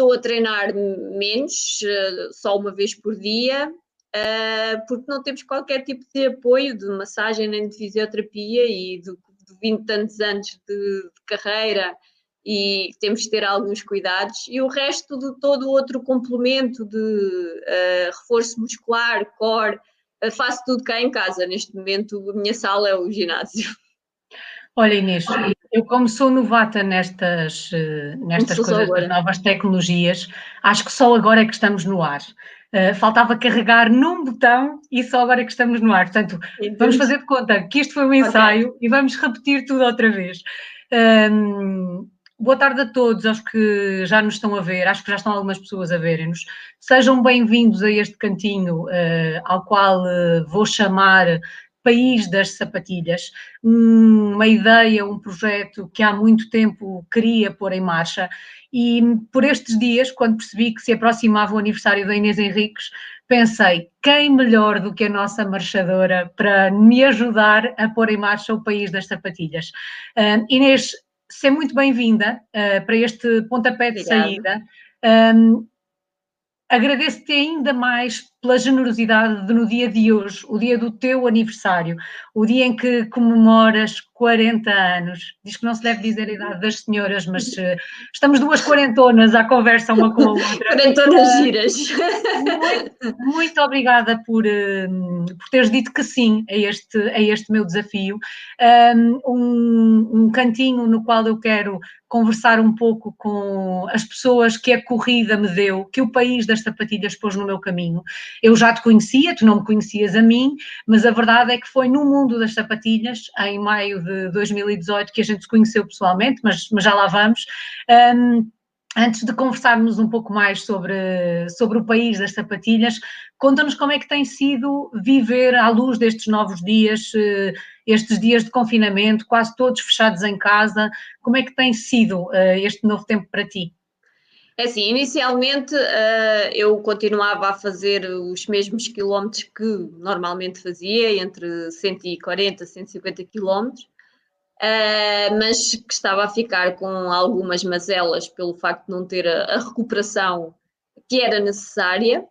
estou a treinar menos, só uma vez por dia, porque não temos qualquer tipo de apoio de massagem nem de fisioterapia e de 20 tantos anos de carreira, e temos de ter alguns cuidados, e o resto de todo o outro complemento de reforço muscular, core, faço tudo cá em casa. Neste momento a minha sala é o ginásio. Olha, Inês, eu como sou novata nestas coisas das novas tecnologias, acho que só agora é que estamos no ar. Faltava carregar num botão e só agora é que estamos no ar. Portanto, vamos fazer de conta que isto foi um ensaio e vamos repetir tudo outra vez. Boa tarde a todos, aos que já nos estão a ver, acho que já estão algumas pessoas a verem-nos. Sejam bem-vindos a este cantinho, ao qual vou chamar País das Sapatilhas, uma ideia, um projeto que há muito tempo queria pôr em marcha, e por estes dias, quando percebi que se aproximava o aniversário da Inês Henriques, pensei, quem melhor do que a nossa marchadora para me ajudar a pôr em marcha o País das Sapatilhas. Inês, seja muito bem-vinda para este pontapé de saída. Agradeço-te ainda mais pela generosidade de, no dia de hoje, o dia do teu aniversário, o dia em que comemoras 40 anos. Diz que não se deve dizer a idade das senhoras, mas estamos duas quarentonas à conversa uma com a outra. Quarentonas giras. Muito obrigada por teres dito que sim a este meu desafio. Um cantinho no qual eu quero conversar um pouco com as pessoas que a corrida me deu, que o País das Sapatilhas pôs no meu caminho. Eu já te conhecia, tu não me conhecias a mim, mas a verdade é que foi no mundo das sapatilhas, em maio de 2018, que a gente se conheceu pessoalmente, mas já lá vamos. Antes de conversarmos um pouco mais sobre o País das Sapatilhas, conta-nos como é que tem sido viver à luz destes novos dias, estes dias de confinamento, quase todos fechados em casa. Como é que tem sido este novo tempo para ti? É assim, inicialmente eu continuava a fazer os mesmos quilómetros que normalmente fazia, entre 140 e 150 quilómetros, mas que estava a ficar com algumas mazelas pelo facto de não ter a recuperação que era necessária.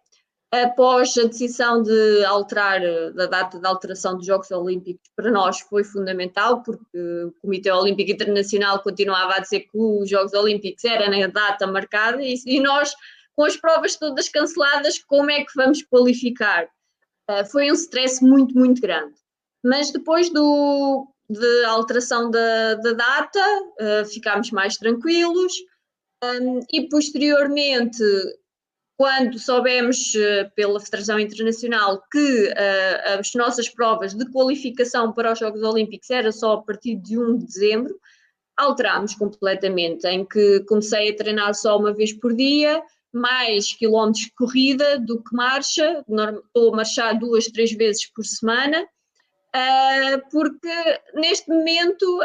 Após a decisão de alterar da data de alteração dos Jogos Olímpicos, para nós foi fundamental, porque o Comitê Olímpico Internacional continuava a dizer que os Jogos Olímpicos era na data marcada, e nós, com as provas todas canceladas, como é que vamos qualificar? Foi um stress muito, muito grande. Mas depois da alteração da data, ficámos mais tranquilos, e posteriormente, quando soubemos pela Federação Internacional que as nossas provas de qualificação para os Jogos Olímpicos era só a partir de 1 de dezembro, alterámos completamente, em que comecei a treinar só uma vez por dia, mais quilómetros de corrida do que marcha. Estou a marchar 2, 3 vezes por semana, porque neste momento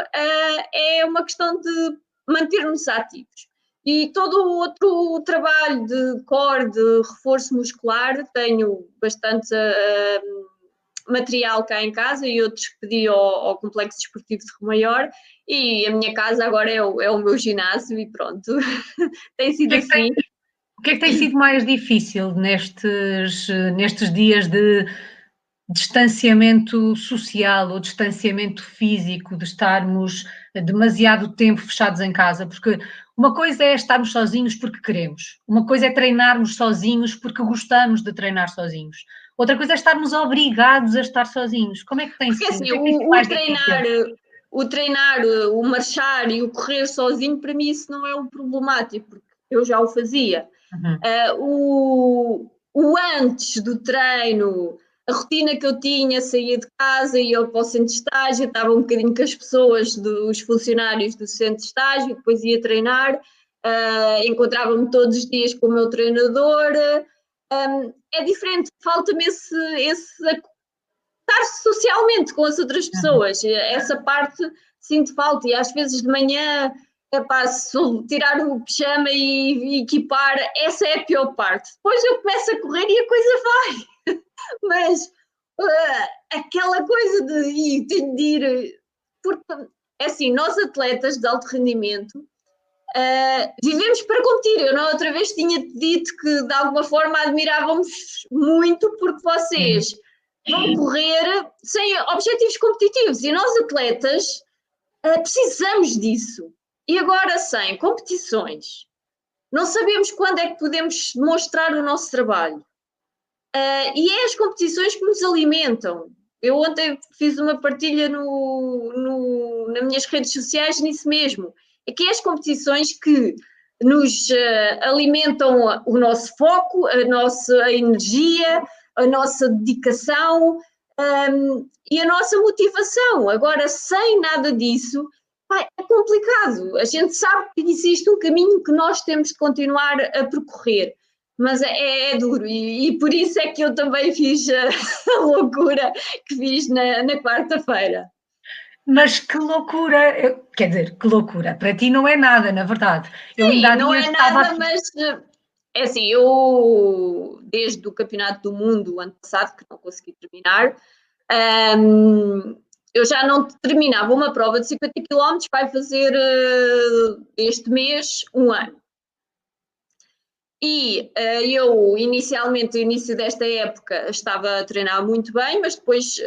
é uma questão de manter-nos ativos. E todo o outro trabalho de core, de reforço muscular, tenho bastante material cá em casa e outros que pedi ao Complexo Desportivo de Remaior, e a minha casa agora é o meu ginásio e pronto. Tem sido assim. O que é que tem sido mais difícil nestes dias de distanciamento social ou distanciamento físico, de estarmos demasiado tempo fechados em casa? Porque uma coisa é estarmos sozinhos porque queremos, uma coisa é treinarmos sozinhos porque gostamos de treinar sozinhos, outra coisa é estarmos obrigados a estar sozinhos. Como é que tem sido? Assim, O que é que tem sido mais difícil? o treinar, o marchar e o correr sozinho, para mim isso não é um problemático, porque eu já o fazia. O antes do treino, a rotina que eu tinha, saía de casa, ia para o centro de estágio, estava um bocadinho com as pessoas, dos funcionários do centro de estágio, depois ia treinar, encontrava-me todos os dias com o meu treinador. É diferente, falta-me esse estar socialmente com as outras pessoas. Essa parte sinto falta, e às vezes de manhã, tirar o pijama e equipar, essa é a pior parte. Depois eu começo a correr e a coisa vai. Mas aquela coisa de tenho de ir, porque é assim, nós atletas de alto rendimento vivemos para competir. Eu na outra vez tinha dito que de alguma forma admirávamos muito porque vocês vão correr sem objetivos competitivos e nós atletas precisamos disso. E agora sem competições, não sabemos quando é que podemos demonstrar o nosso trabalho. E é as competições que nos alimentam. Eu ontem fiz uma partilha nas minhas redes sociais nisso mesmo. É que é as competições que nos alimentam o nosso foco, a nossa energia, a nossa dedicação e a nossa motivação. Agora, sem nada disso, é complicado. A gente sabe que existe um caminho que nós temos de continuar a percorrer, mas é duro e por isso é que eu também fiz a loucura que fiz na quarta-feira. Mas que loucura, quer dizer, que loucura, para ti não é nada, na verdade. Eu ainda Sim, há não dias é estava nada, aqui. mas é assim, eu desde o Campeonato do Mundo, ano passado, que não consegui terminar, eu já não terminava uma prova de 50 km, vai fazer este mês um ano. E eu, inicialmente, no início desta época, estava a treinar muito bem, mas depois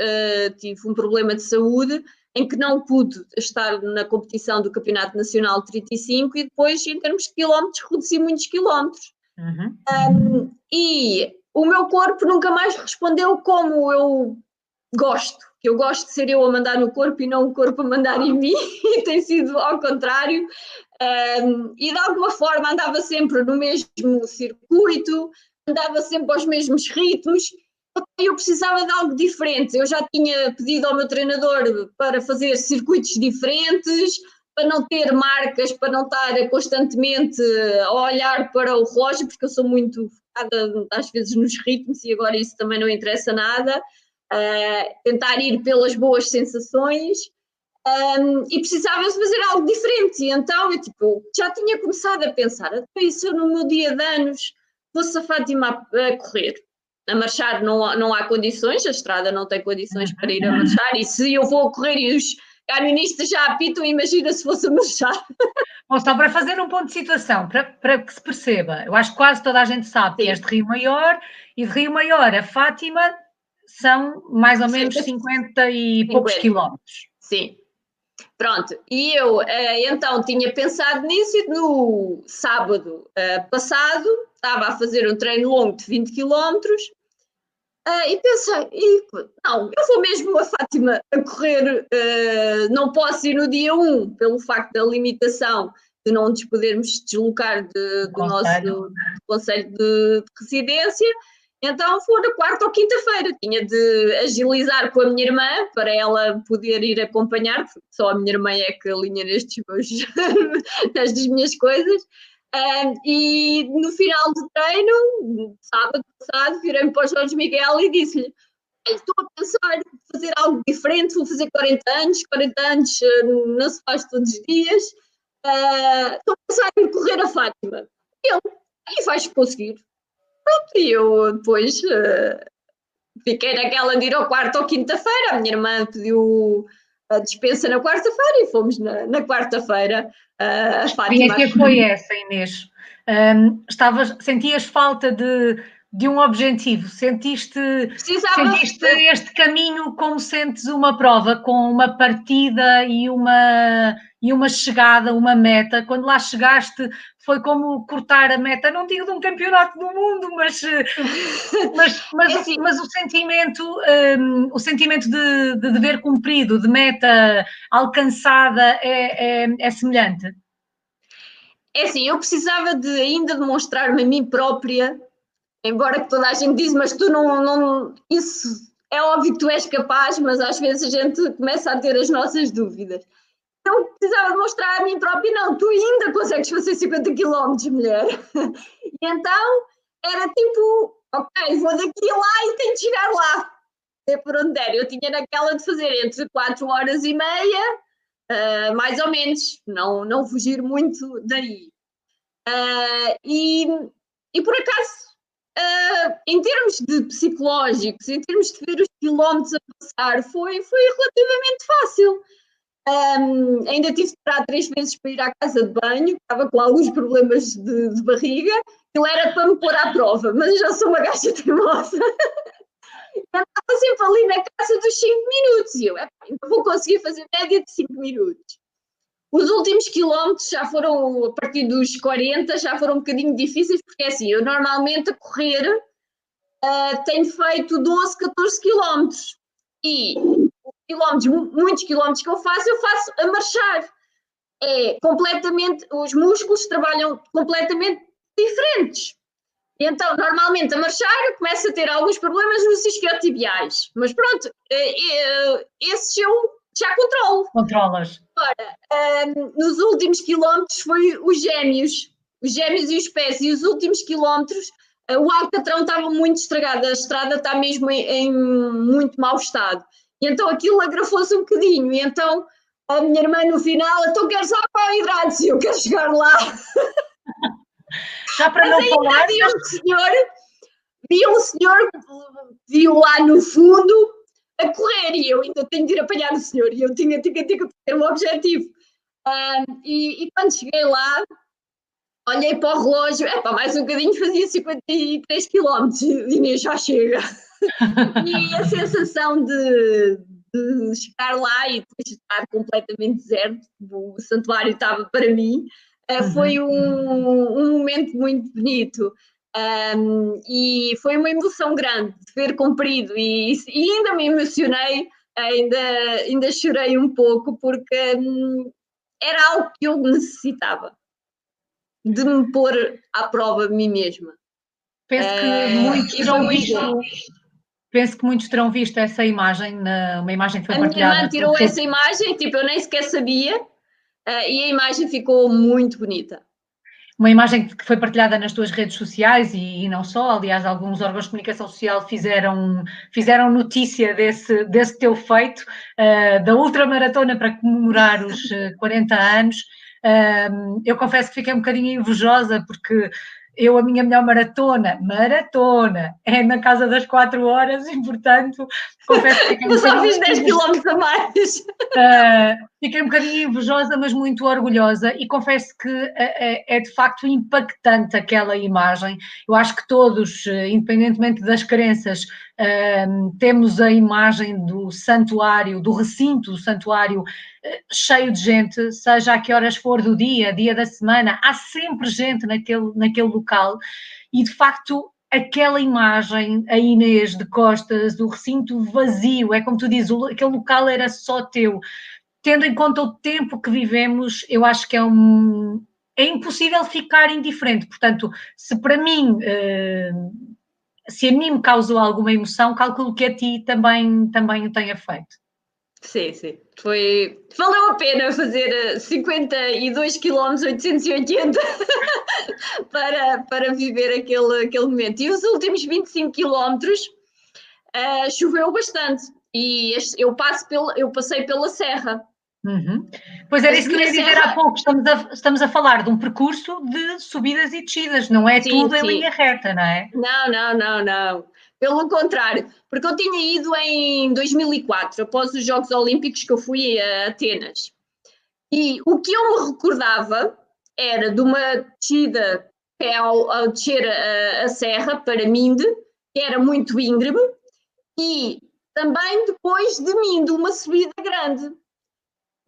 tive um problema de saúde em que não pude estar na competição do Campeonato Nacional de 35 e depois, em termos de quilómetros, reduzi muitos quilómetros. E o meu corpo nunca mais respondeu como eu gosto, que eu gosto de ser eu a mandar no corpo e não o corpo a mandar em mim, e tem sido ao contrário. E de alguma forma andava sempre no mesmo circuito, andava sempre aos mesmos ritmos. Eu precisava de algo diferente. Eu já tinha pedido ao meu treinador para fazer circuitos diferentes, para não ter marcas, para não estar constantemente a olhar para o relógio, porque eu sou muito focada às vezes nos ritmos e agora isso também não interessa nada. Tentar ir pelas boas sensações. E precisava de fazer algo diferente, e então eu já tinha começado a pensar, isso no meu dia de anos fosse a Fátima a correr, a marchar não há condições, a estrada não tem condições para ir a marchar, e se eu vou a correr e os camionistas já apitam, imagina se fosse a marchar. Bom, só para fazer um ponto de situação, para que se perceba, eu acho que quase toda a gente sabe que és de Rio Maior, e de Rio Maior a Fátima são mais ou menos 50 e poucos 50. quilómetros. Sim. Pronto, e eu então tinha pensado nisso e no sábado passado estava a fazer um treino longo de 20 km e pensei, não, eu vou mesmo a Fátima a correr, não posso ir no dia 1 pelo facto da limitação de não nos podermos deslocar do nosso concelho de residência, então vou na quarta ou quinta-feira, tinha de agilizar com a minha irmã para ela poder ir acompanhar, porque só a minha irmã é que alinha nestas minhas coisas. E no final do treino, sábado passado, virei-me para o Jorge Miguel e disse-lhe: estou a pensar em fazer algo diferente, vou fazer 40 anos não se faz todos os dias, estou a pensar em correr a Fátima. E ele, e vais conseguir. Pronto, e eu depois fiquei naquela de ir ao quarto ou quinta-feira, a minha irmã pediu a dispensa na quarta-feira e fomos na quarta-feira a Fátima. Que foi essa, Inês? Sentias falta de um objetivo? Sentiste este caminho como sentes uma prova, com uma partida e uma chegada, uma meta? Quando lá chegaste, foi como cortar a meta, não digo de um campeonato do mundo, mas o sentimento de dever cumprido, de meta alcançada é semelhante? É assim, eu precisava de ainda demonstrar-me a mim própria, embora que toda a gente diz, mas tu não, isso é óbvio que tu és capaz, mas às vezes a gente começa a ter as nossas dúvidas. Eu precisava demonstrar a mim própria, não, tu ainda consegues fazer 50 km, mulher. E então era tipo, ok, vou daqui lá e tenho de chegar lá. Por onde der. Eu tinha naquela de fazer entre 4 horas e meia, mais ou menos, não fugir muito daí. E por acaso, em termos de psicológicos, em termos de ver os quilómetros a passar, foi relativamente fácil. Ainda tive de parar 3 vezes para ir à casa de banho, estava com alguns problemas de barriga. Aquilo era para me pôr à prova, mas eu já sou uma gaja teimosa. Estava sempre ali na casa dos 5 minutos e eu ainda vou conseguir fazer média de 5 minutos. Os últimos quilómetros já foram, a partir dos 40, já foram um bocadinho difíceis, porque é assim, eu normalmente a correr tenho feito 12, 14 quilómetros. E muitos quilómetros que eu faço a marchar. Os músculos trabalham completamente diferentes. E então, normalmente, a marchar, eu começo a ter alguns problemas nos isquiotibiais. Mas pronto, esses eu já controlo. Controlas. Nos últimos quilómetros foi os gêmeos e os pés. E os últimos quilómetros, o alcatrão estava muito estragado. A estrada está mesmo em muito mau estado. E então aquilo agrafou-se um bocadinho. E então a minha irmã no final, então queres água ou hidratos? E eu quero chegar lá. Já para não falar... Vi um senhor, viu lá no fundo a correr e eu ainda tenho de ir apanhar o senhor. E eu tinha que ter um objetivo. E quando cheguei lá, olhei para o relógio, mais um bocadinho fazia 53 km, Inês, já chega. E a sensação de chegar lá e depois estar completamente deserto, o santuário estava para mim, foi um momento muito bonito. E foi uma emoção grande de ver cumprido e ainda me emocionei, ainda chorei um pouco porque era algo que eu necessitava de me pôr à prova a mim mesma. Penso que muitos terão visto essa imagem, uma imagem que foi partilhada. A minha irmã tirou essa imagem, eu nem sequer sabia, e a imagem ficou muito bonita. Uma imagem que foi partilhada nas tuas redes sociais e não só, aliás, alguns órgãos de comunicação social fizeram notícia desse teu feito, da ultramaratona para comemorar os 40 anos. Eu confesso que fiquei um bocadinho invejosa porque a minha melhor maratona, é na casa das 4 horas e, portanto, confesso que fiquei eu só fiz 10 km a mais. Fiquei um bocadinho invejosa, mas muito orgulhosa e confesso que é de facto impactante aquela imagem. Eu acho que todos, independentemente das crenças, temos a imagem do santuário, do recinto do santuário cheio de gente, seja a que horas for do dia da semana, há sempre gente naquele local e de facto aquela imagem, a Inês de costas, do recinto vazio, é como tu dizes, aquele local era só teu. Tendo em conta o tempo que vivemos, eu acho que é impossível ficar indiferente. Portanto, se para mim, se a mim me causou alguma emoção, calculo que a ti também o tenha feito. Sim. Valeu a pena fazer 52 km 880 para viver aquele momento. E os últimos 25 km choveu bastante e eu passei pela serra. Pois era isso que eu ia dizer há pouco, estamos a falar de um percurso de subidas e descidas, não é tudo em linha reta, não é? Não. Pelo contrário, porque eu tinha ido em 2004, após os Jogos Olímpicos que eu fui a Atenas. E o que eu me recordava era de uma descida ao descer a serra para Minde, que era muito íngreme, e também depois de Minde, uma subida grande.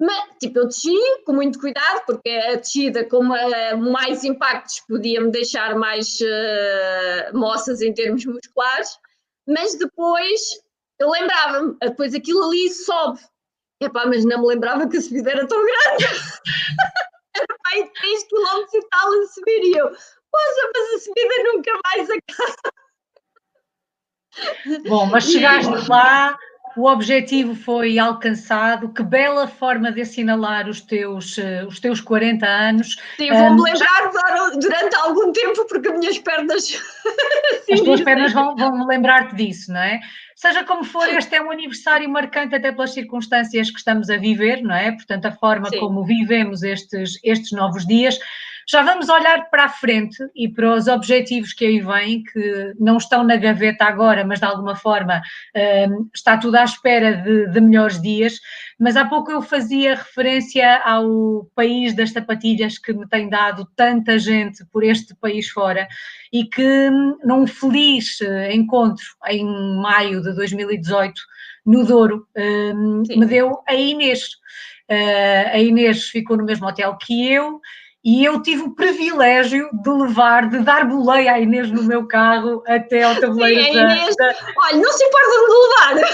Mas, eu desci com muito cuidado, porque a descida com mais impactos podia-me deixar mais moças em termos musculares, mas depois eu lembrava-me, depois aquilo ali sobe. Mas não me lembrava que a subida era tão grande. Era mais de 3 km e tal a subir e eu, poxa, mas a subida nunca mais acaba. Bom, mas chegaste lá, o objetivo foi alcançado, que bela forma de assinalar os teus 40 anos. Sim, vou-me lembrar durante algum tempo, porque as minhas pernas... As tuas pernas vão lembrar-te disso, não é? Seja como for, este é um aniversário marcante até pelas circunstâncias que estamos a viver, não é? Portanto, a forma como vivemos estes novos dias. Já vamos olhar para a frente e para os objetivos que aí vêm, que não estão na gaveta agora, mas de alguma forma está tudo à espera de melhores dias. Mas há pouco eu fazia referência ao país das sapatilhas que me tem dado tanta gente por este país fora e que num feliz encontro em maio de 2018 no Douro, me deu a Inês. A Inês ficou no mesmo hotel que eu e eu tive o privilégio de dar boleia à Inês no meu carro até ao tabuleiro Sim, a Inês, olha, não se importa de me levar.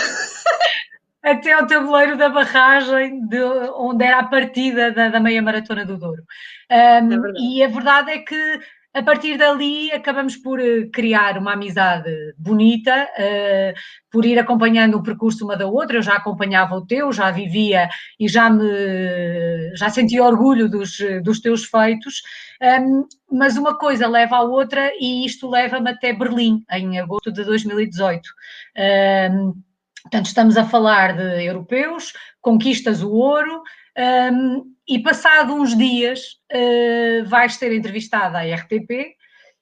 Até ao tabuleiro da barragem de onde era a partida da meia maratona do Douro. E a verdade é que a partir dali acabamos por criar uma amizade bonita, por ir acompanhando o percurso uma da outra. Eu já acompanhava o teu, já vivia e já sentia orgulho dos teus feitos, mas uma coisa leva à outra e isto leva-me até Berlim, em agosto de 2018. Portanto, estamos a falar de europeus, conquistas o ouro, e passado uns dias vais ser entrevistada à RTP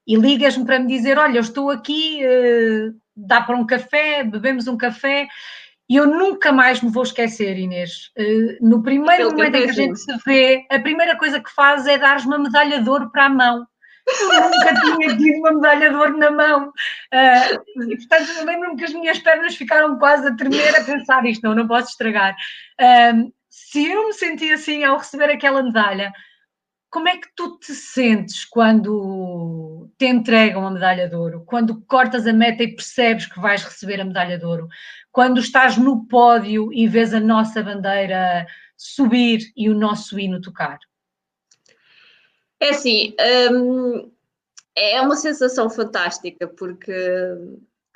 e ligas-me para me dizer, olha, eu estou aqui, dá para um café, bebemos um café, e eu nunca mais me vou esquecer, Inês. No primeiro momento em que a gente se vê, a primeira coisa que faz é dar-me uma medalha de ouro para a mão. Eu nunca tinha tido uma medalha de ouro na mão. E, portanto, eu lembro-me que as minhas pernas ficaram quase a tremer a pensar isto, não posso estragar. Se eu me senti assim ao receber aquela medalha, como é que tu te sentes quando te entregam a medalha de ouro? Quando cortas a meta e percebes que vais receber a medalha de ouro? Quando estás no pódio e vês a nossa bandeira subir e o nosso hino tocar? É assim, é uma sensação fantástica, porque,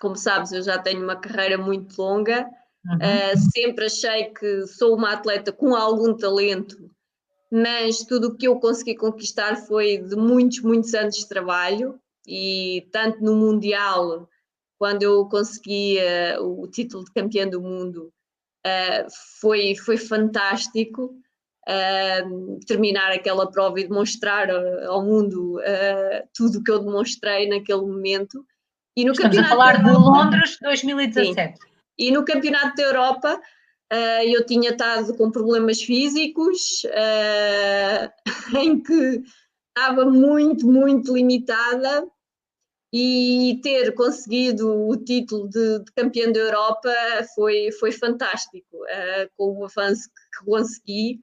como sabes, eu já tenho uma carreira muito longa, sempre achei que sou uma atleta com algum talento, mas tudo o que eu consegui conquistar foi de muitos, muitos anos de trabalho, e tanto no Mundial, quando eu consegui o título de campeã do mundo, foi fantástico. Terminar aquela prova e demonstrar ao mundo tudo o que eu demonstrei naquele momento. E no Estamos a Campeonato falar da de Europa, Londres 2017. sim. E no Campeonato da Europa eu tinha estado com problemas físicos, em que estava muito, muito limitada, e ter conseguido o título de campeã da Europa foi fantástico, com o avanço que consegui.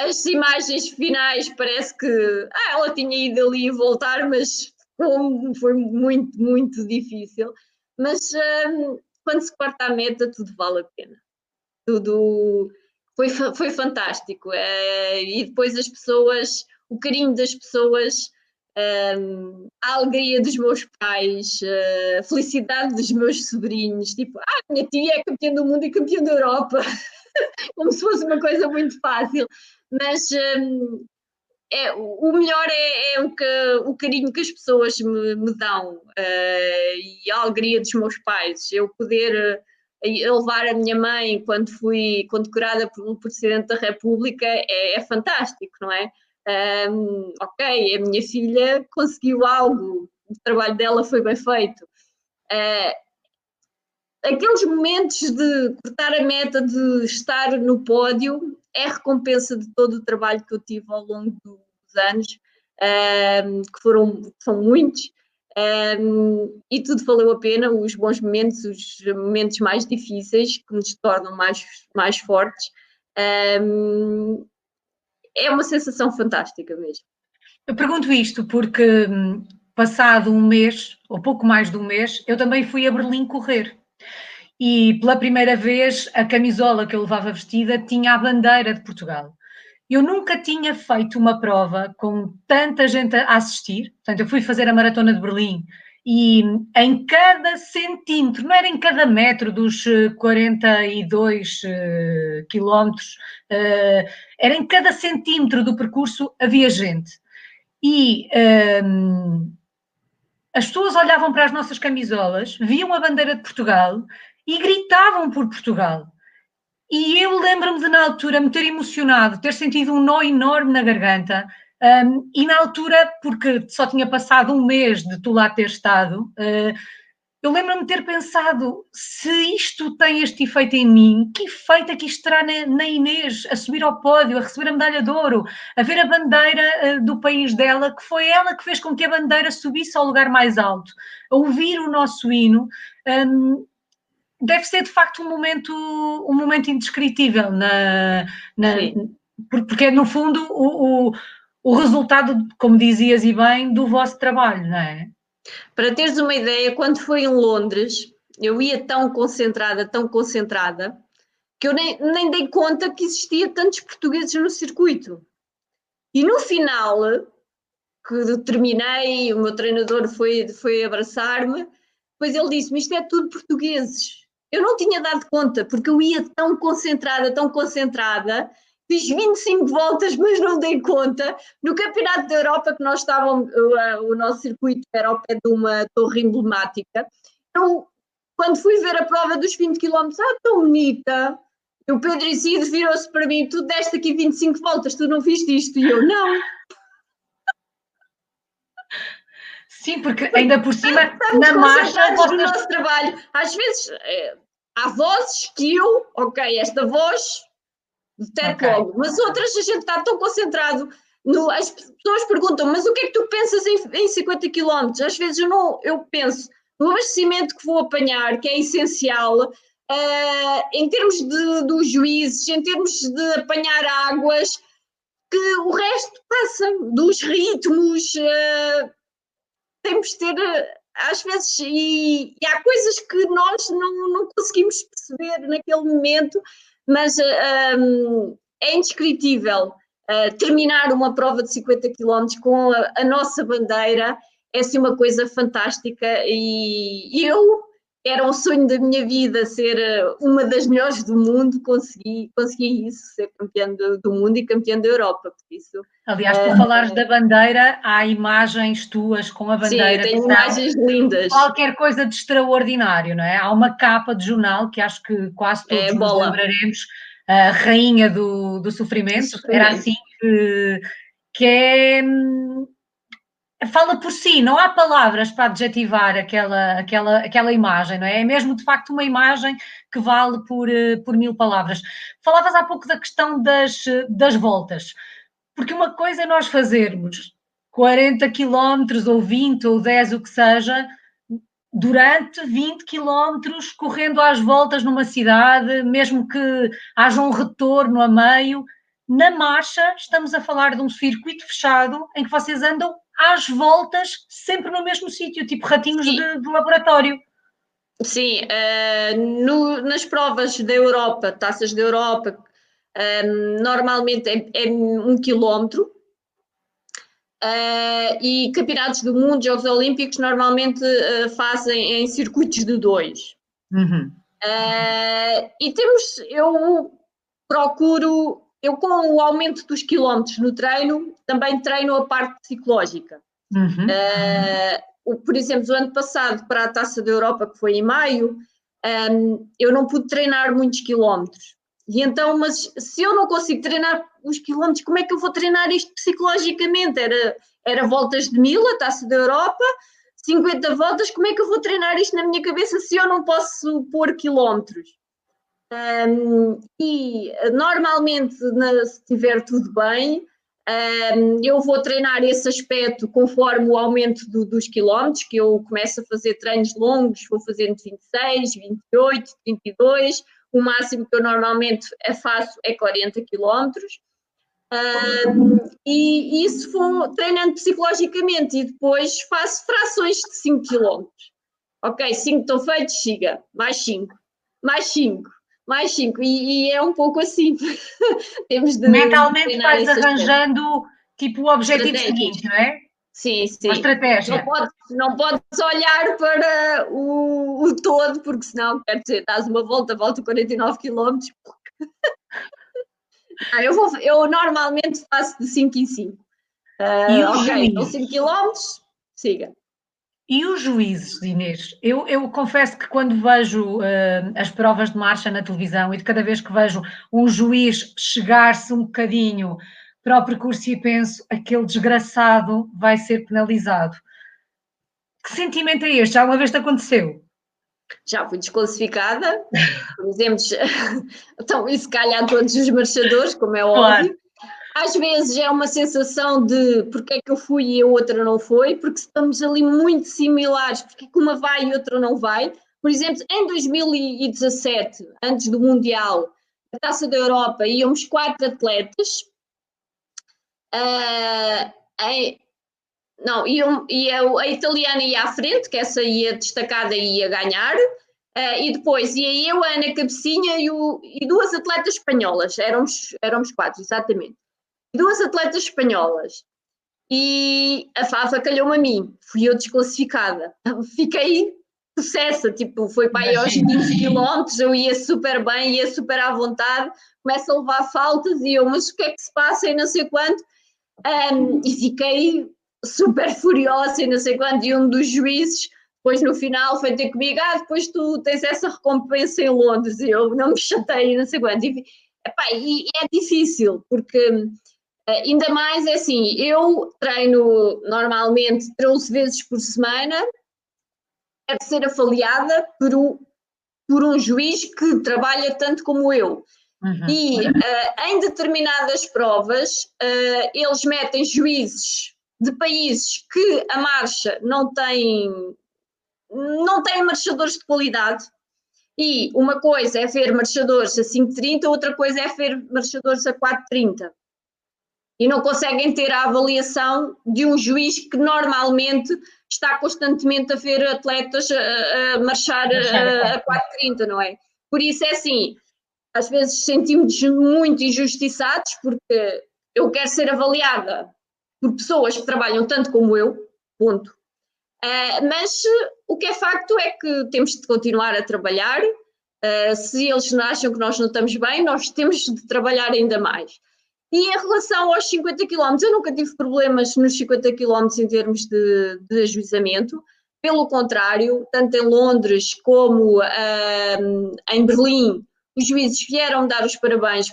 As imagens finais parece que ela tinha ido ali e voltar, mas foi muito, muito difícil. Mas quando se corta a meta, tudo vale a pena. Tudo foi fantástico. E depois as pessoas, o carinho das pessoas, a alegria dos meus pais, a felicidade dos meus sobrinhos, tipo, minha tia é campeã do mundo e campeã da Europa, como se fosse uma coisa muito fácil, mas o melhor é o carinho que as pessoas me dão, e a alegria dos meus pais. Eu poder levar a minha mãe quando fui condecorada por Presidente da República é fantástico, não é? Ok, a minha filha conseguiu algo, o trabalho dela foi bem feito. Aqueles momentos de cortar a meta, de estar no pódio, é recompensa de todo o trabalho que eu tive ao longo dos anos, que são muitos, e tudo valeu a pena, os bons momentos, os momentos mais difíceis, que nos tornam mais fortes. É uma sensação fantástica mesmo. Eu pergunto isto porque, passado um mês, ou pouco mais de um mês, eu também fui a Berlim correr. E pela primeira vez a camisola que eu levava vestida tinha a bandeira de Portugal. Eu nunca tinha feito uma prova com tanta gente a assistir, portanto, eu fui fazer a maratona de Berlim e em cada centímetro, não era em cada metro dos 42 quilómetros, era em cada centímetro do percurso havia gente. E as pessoas olhavam para as nossas camisolas, viam a bandeira de Portugal e gritavam por Portugal. E eu lembro-me de, na altura, me ter emocionado, ter sentido um nó enorme na garganta. E na altura, porque só tinha passado um mês de tu lá ter estado, eu lembro-me de ter pensado, se isto tem este efeito em mim, que efeito é que isto terá na Inês, a subir ao pódio, a receber a medalha de ouro, a ver a bandeira do país dela, que foi ela que fez com que a bandeira subisse ao lugar mais alto, a ouvir o nosso hino. Deve ser de facto um momento indescritível, porque é no fundo o resultado, como dizias e bem, do vosso trabalho, não é? Para teres uma ideia, quando foi em Londres, eu ia tão concentrada, que eu nem dei conta que existia tantos portugueses no circuito. E no final, que terminei, o meu treinador foi abraçar-me, depois ele disse-me, isto é tudo portugueses. Eu não tinha dado conta, porque eu ia tão concentrada, fiz 25 voltas, mas não dei conta. No Campeonato da Europa, que nós estávamos, o nosso circuito era ao pé de uma torre emblemática, então, quando fui ver a prova dos 20 km, tão bonita, e o Pedro Isidro virou-se para mim, tu deste aqui 25 voltas, tu não viste isto? E eu, não. Sim, porque ainda por cima, Estamos na marcha, concentrados no nosso trabalho. Às vezes há vozes que eu, ok, esta voz detecto logo, mas outras a gente está tão concentrado. As pessoas perguntam, mas o que é que tu pensas em 50 km? Às vezes eu penso no abastecimento que vou apanhar, que é essencial, em termos dos juízes, em termos de apanhar águas, que o resto passa, dos ritmos, temos de ter, às vezes, e há coisas que nós não conseguimos perceber naquele momento, mas é indescritível. Terminar uma prova de 50 km com a nossa bandeira é assim uma coisa fantástica e eu era um sonho da minha vida ser uma das melhores do mundo, consegui isso, ser campeã do mundo e campeã da Europa, por isso. Aliás, por falares da bandeira, há imagens tuas com a Sim, eu bandeira tenho que imagens lindas. qualquer coisa de extraordinário, não é? Há uma capa de jornal que acho que quase todos nos lembraremos, a Rainha do Sofrimento, era assim que é, fala por si, não há palavras para adjetivar aquela imagem, não é? É mesmo, de facto, uma imagem que vale por mil palavras. Falavas há pouco da questão das voltas, porque uma coisa é nós fazermos 40 quilómetros ou 20 ou 10, o que seja, durante 20 quilómetros, correndo às voltas numa cidade, mesmo que haja um retorno a meio. Na marcha, estamos a falar de um circuito fechado em que vocês andam às voltas, sempre no mesmo sítio, tipo ratinhos de laboratório. Sim, nas provas da Europa, taças da Europa, normalmente é 1 quilómetro, e campeonatos do mundo, Jogos Olímpicos, normalmente fazem em circuitos de 2. Uhum. E eu procuro, eu com o aumento dos quilómetros no treino, também treino a parte psicológica. Por exemplo, o ano passado, para a Taça da Europa, que foi em maio, eu não pude treinar muitos quilómetros. E então, mas se eu não consigo treinar os quilómetros, como é que eu vou treinar isto psicologicamente? Era voltas de 1000, a Taça da Europa, 50 voltas, como é que eu vou treinar isto na minha cabeça se eu não posso pôr quilómetros? E normalmente, se estiver tudo bem, eu vou treinar esse aspecto conforme o aumento dos quilómetros, que eu começo a fazer treinos longos, vou fazendo 26, 28, 32, o máximo que eu normalmente faço é 40 quilómetros. E isso vou treinando psicologicamente e depois faço frações de 5 quilómetros. Ok, 5 estão feitos, siga, mais 5, mais 5, mais 5, e é um pouco assim. Temos de Mentalmente treinar vais esse aspecto. arranjando tipo o objetivo Estratégias. seguinte, não é? Sim, Uma sim. estratégia. Não podes olhar para o todo, porque senão, quer dizer, dás uma volta 49 km. Eu normalmente faço de 5 em 5. E os Ok, então juízes? 5 km, siga. E os juízes, Inês? Eu confesso que quando vejo as provas de marcha na televisão e de cada vez que vejo um juiz chegar-se um bocadinho para o percurso e penso, aquele desgraçado vai ser penalizado. Que sentimento é este? Já uma vez te aconteceu? Já fui desclassificada, por exemplo, então isso calha a todos os marchadores, como é Claro. óbvio. Às vezes é uma sensação de porque é que eu fui e a outra não foi, porque estamos ali muito similares, porque é que uma vai e outra não vai. Por exemplo, em 2017, antes do Mundial, a Taça da Europa, íamos 4 atletas, uh, em, não, a italiana ia à frente, que essa ia destacada e ia ganhar, e depois ia eu, a Ana Cabecinha e 2 atletas espanholas, éramos 4, exatamente. 2 atletas espanholas. E a Fafa calhou-me a mim, fui eu desclassificada. Fiquei possessa, tipo, foi para aí aos Imagino. 15 quilómetros, eu ia super bem, ia super à vontade, começo a levar faltas e eu, mas o que é que se passa e não sei quanto, e fiquei super furiosa e não sei quanto, e um dos juízes, depois no final foi ter comigo, depois tu tens essa recompensa em Londres, e eu não me chatei, não sei quanto, e é difícil, porque ainda mais é assim, eu treino normalmente 13 vezes por semana, deve ser avaliada por um juiz que trabalha tanto como eu. Uhum. E em determinadas provas, eles metem juízes de países que a marcha não tem marchadores de qualidade. E uma coisa é ver marchadores a 5,30, outra coisa é ver marchadores a 4,30. E não conseguem ter a avaliação de um juiz que normalmente está constantemente a ver atletas a marchar a 4,30, não é? Por isso é assim, às vezes sentimos muito injustiçados porque eu quero ser avaliada por pessoas que trabalham tanto como eu, ponto. Mas o que é facto é que temos de continuar a trabalhar. Se eles acham que nós não estamos bem, nós temos de trabalhar ainda mais. E em relação aos 50 km, eu nunca tive problemas nos 50 km em termos de ajuizamento. Pelo contrário, tanto em Londres como em Berlim, os juízes vieram dar os parabéns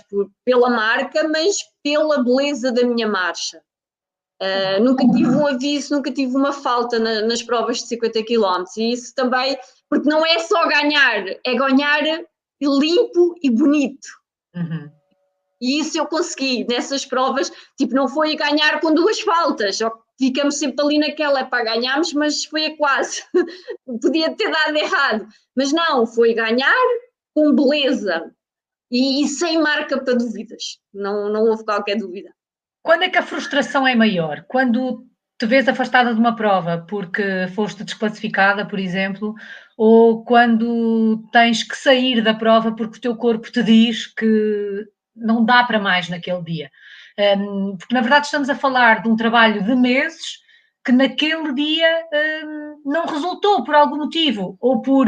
pela marca, mas pela beleza da minha marcha. Nunca tive um aviso, nunca tive uma falta nas provas de 50 km. E isso também, porque não é só ganhar, é ganhar limpo e bonito. Uhum. E isso eu consegui nessas provas, tipo, não foi ganhar com 2 faltas, ficamos sempre ali naquela, ganhámos, mas foi a quase, podia ter dado errado, mas não, foi ganhar com beleza e sem marca para dúvidas, não houve qualquer dúvida. Quando é que a frustração é maior? Quando te vês afastada de uma prova porque foste desclassificada, por exemplo, ou quando tens que sair da prova porque o teu corpo te diz que não dá para mais naquele dia? Porque na verdade estamos a falar de um trabalho de meses que naquele dia não resultou por algum motivo, ou por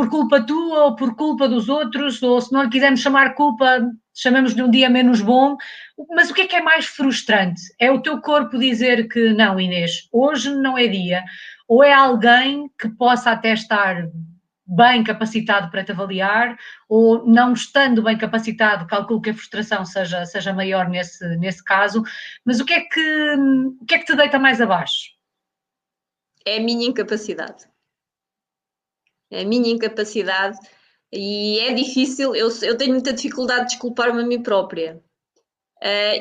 culpa tua, ou por culpa dos outros, ou se não lhe quisermos chamar culpa, chamamos-lhe um dia menos bom. Mas o que é mais frustrante? É o teu corpo dizer que não, Inês, hoje não é dia, ou é alguém que possa até estar bem capacitado para te avaliar, ou não estando bem capacitado, calculo que a frustração seja maior nesse caso, mas o que é que te deita mais abaixo? É a minha incapacidade. É a minha incapacidade e é difícil, eu tenho muita dificuldade de desculpar-me a mim própria.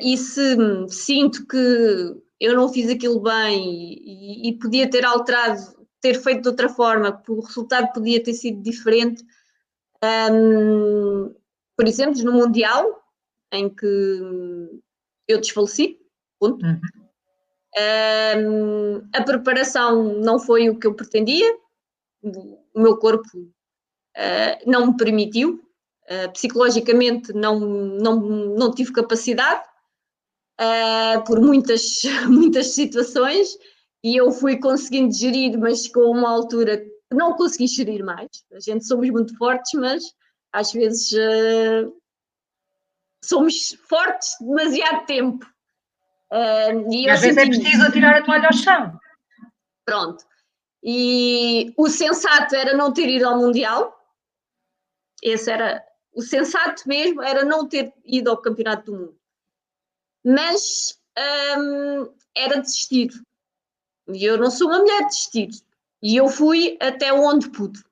E se sinto que eu não fiz aquilo bem e podia ter alterado, ter feito de outra forma, que o resultado podia ter sido diferente, por exemplo, no Mundial, em que eu desfaleci, ponto. A preparação não foi o que eu pretendia, o meu corpo não me permitiu, psicologicamente não tive capacidade, por muitas, muitas situações, e eu fui conseguindo gerir, mas chegou a uma altura que não consegui gerir mais. A gente somos muito fortes, mas às vezes somos fortes demasiado tempo. E E eu às vezes é senti-me preciso atirar a toalha ao chão. pronto. E o sensato era não ter ido ao Mundial, esse era o sensato mesmo, era não ter ido ao Campeonato do Mundo. Mas era desistir. E eu não sou uma mulher de desistir. E eu fui até onde pude.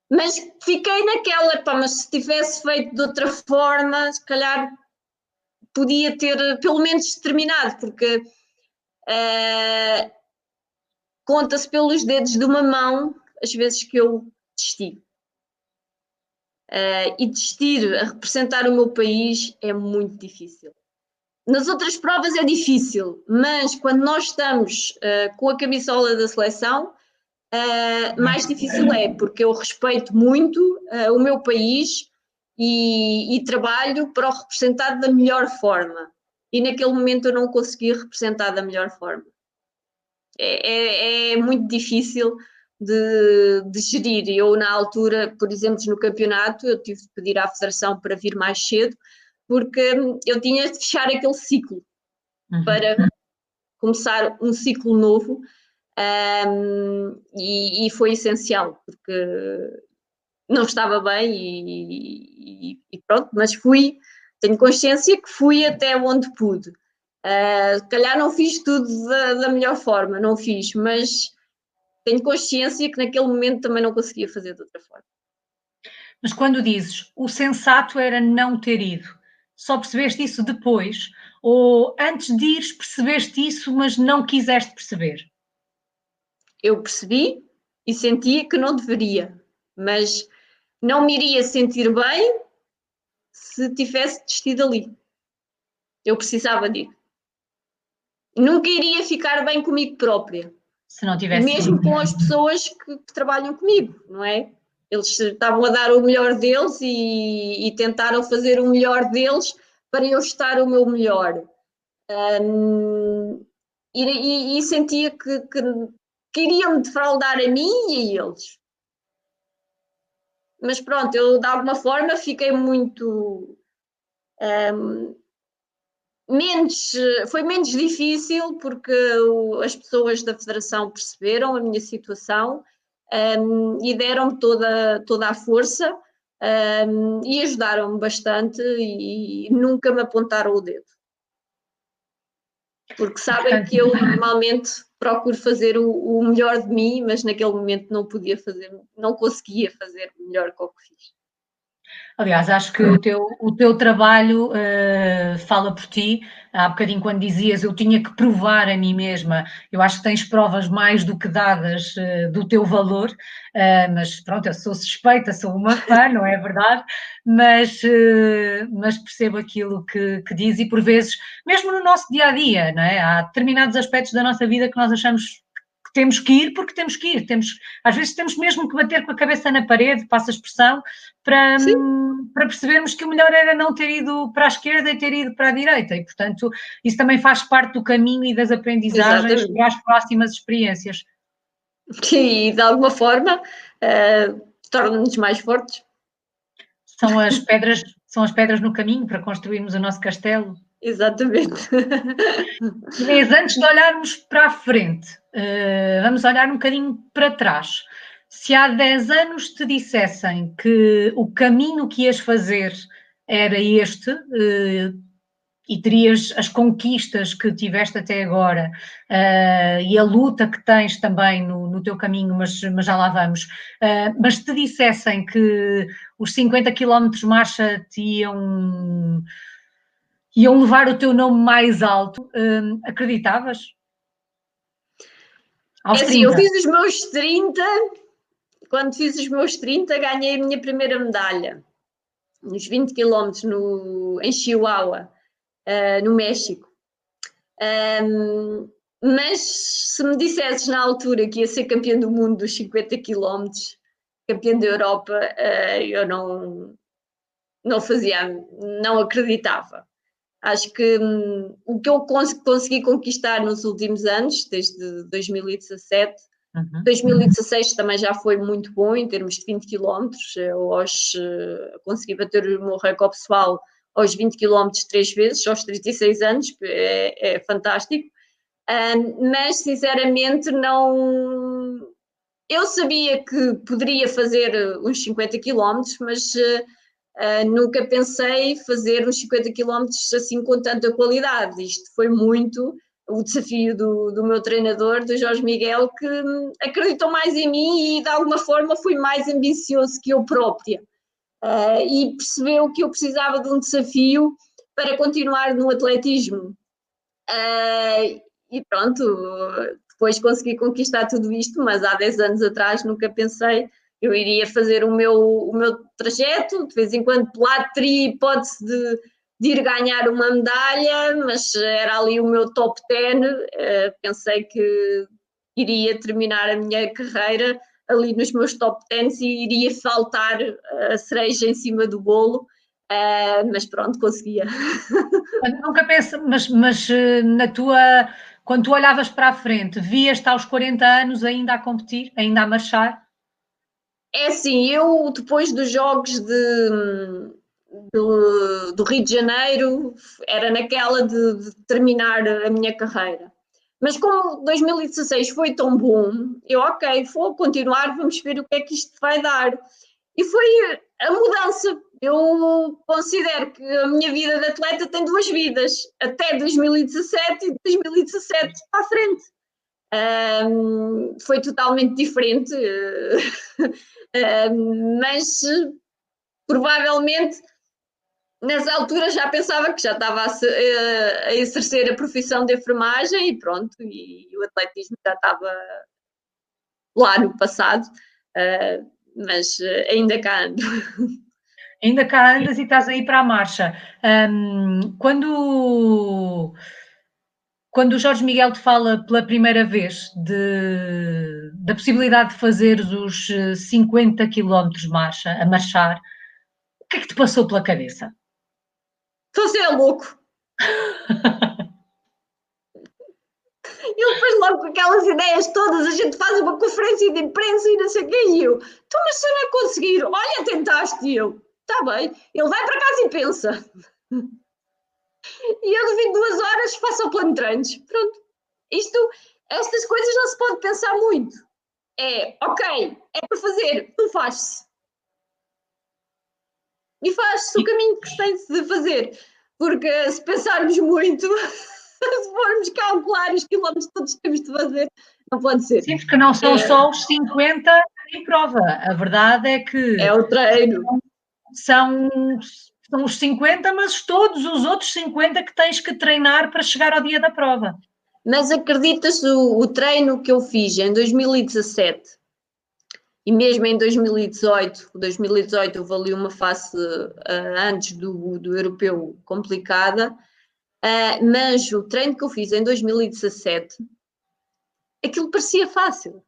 Mas fiquei naquela, pá, mas se tivesse feito de outra forma, se calhar podia ter pelo menos terminado, porque conta-se pelos dedos de uma mão as vezes que eu desisti. E desistir a representar o meu país é muito difícil. Nas outras provas é difícil, mas quando nós estamos com a camisola da seleção, mais difícil é, porque eu respeito muito o meu país e trabalho para o representar da melhor forma. E naquele momento eu não consegui representar da melhor forma. É muito difícil de gerir. Eu, na altura, por exemplo, no campeonato, eu tive de pedir à federação para vir mais cedo, porque eu tinha de fechar aquele ciclo para começar um ciclo novo, e foi essencial, porque não estava bem e pronto, mas tenho consciência que fui até onde pude. Se calhar não fiz tudo da melhor forma, não fiz, mas tenho consciência que naquele momento também não conseguia fazer de outra forma. Mas quando dizes o sensato era não ter ido, só percebeste isso depois? Ou antes de ires percebeste isso, mas não quiseste perceber? Eu percebi e sentia que não deveria, mas não me iria sentir bem se tivesse desistido ali. Eu precisava de ir. Nunca iria ficar bem comigo própria. Se não E tivesse mesmo ido. com as pessoas que trabalham comigo, não é? Eles estavam a dar o melhor deles e tentaram fazer o melhor deles para eu estar o meu melhor. E sentia que iriam me defraudar a mim e a eles. Mas pronto, eu de alguma forma fiquei muito foi menos difícil porque as pessoas da Federação perceberam a minha situação, e deram-me toda a força, e ajudaram-me bastante e nunca me apontaram o dedo. Porque sabem que eu normalmente procuro fazer o melhor de mim, mas naquele momento não podia fazer, não conseguia fazer melhor que o que fiz. Aliás, acho que o teu trabalho fala por ti. Há bocadinho, quando dizias eu tinha que provar a mim mesma, eu acho que tens provas mais do que dadas do teu valor, mas pronto, eu sou suspeita, sou uma fã, não é verdade? Mas percebo aquilo que diz e por vezes, mesmo no nosso dia a dia, não é? Há determinados aspectos da nossa vida que nós achamos que temos que ir porque temos que ir, às vezes temos mesmo que bater com a cabeça na parede, passa a expressão, para percebermos que o melhor era não ter ido para a esquerda e ter ido para a direita, e portanto isso também faz parte do caminho e das aprendizagens. Exatamente. Para as próximas experiências. E de alguma forma torna-nos mais fortes. São as pedras no caminho para construirmos o nosso castelo. Exatamente. Inês, antes de olharmos para a frente, vamos olhar um bocadinho para trás. Se há 10 anos te dissessem que o caminho que ias fazer era este, e terias as conquistas que tiveste até agora, e a luta que tens também no teu caminho, mas já lá vamos, mas te dissessem que os 50 km marcha te iam levar o teu nome mais alto, acreditavas? Aos assim, 30. eu fiz os meus 30, quando fiz os meus 30 ganhei a minha primeira medalha, nos 20 km em Chihuahua, no México. Mas se me dissesses na altura que ia ser campeã do mundo dos 50 km, campeã da Europa, eu não fazia, não acreditava. Acho que o que eu consegui conquistar nos últimos anos, desde 2017, 2016 também já foi muito bom em termos de 20 km. Eu consegui bater o meu recorde pessoal aos 20 km 3 vezes, aos 36 anos, é fantástico. Mas sinceramente eu sabia que poderia fazer uns 50 quilómetros, mas nunca pensei fazer uns 50 quilómetros assim com tanta qualidade. Isto foi muito o desafio do meu treinador, do Jorge Miguel, que acreditou mais em mim e de alguma forma foi mais ambicioso que eu própria. E percebeu que eu precisava de um desafio para continuar no atletismo. E pronto, depois consegui conquistar tudo isto, mas há 10 anos atrás nunca pensei eu iria fazer o meu trajeto, de vez em quando lá teria hipótese de ir ganhar uma medalha, mas era ali o meu top 10, pensei que iria terminar a minha carreira ali nos meus top 10 e iria faltar a cereja em cima do bolo, mas pronto, conseguia. Nunca pensa, mas quando tu olhavas para a frente, vias-te aos 40 anos ainda a competir, ainda a marchar? É assim, eu depois dos jogos do Rio de Janeiro, era naquela de terminar a minha carreira. Mas como 2016 foi tão bom, eu, ok, vou continuar, vamos ver o que é que isto vai dar. E foi a mudança. Eu considero que a minha vida de atleta tem duas vidas, até 2017 e de 2017 para a frente. Foi totalmente diferente, mas provavelmente nessa altura já pensava que já estava a exercer a profissão de enfermagem e pronto, e o atletismo já estava lá no passado, mas ainda cá ando. Ainda cá andas e estás aí para a marcha. Quando o Jorge Miguel te fala pela primeira vez da possibilidade de fazer os 50 quilómetros marcha, a marchar, o que é que te passou pela cabeça? Você é louco. Ele depois logo com aquelas ideias todas, a gente faz uma conferência de imprensa e não sei o que, e eu, tu mas se eu não conseguir, olha, tentaste, e eu, está bem, ele vai para casa e pensa. E eu duvido 2 horas, faço o plano de treinos. Pronto. Estas coisas não se pode pensar muito. É, ok, é para fazer, não faz-se. E faz-se o caminho que se tem de fazer. Porque se pensarmos muito, se formos calcular os quilómetros todos que temos de fazer, não pode ser. Sim, porque não são só os 50 em prova. A verdade é que É o treino. são, são os 50, mas todos os outros 50 que tens que treinar para chegar ao dia da prova. Mas acreditas o treino que eu fiz em 2017 e mesmo em 2018 houve ali uma fase antes do europeu complicada, mas o treino que eu fiz em 2017, aquilo parecia fácil.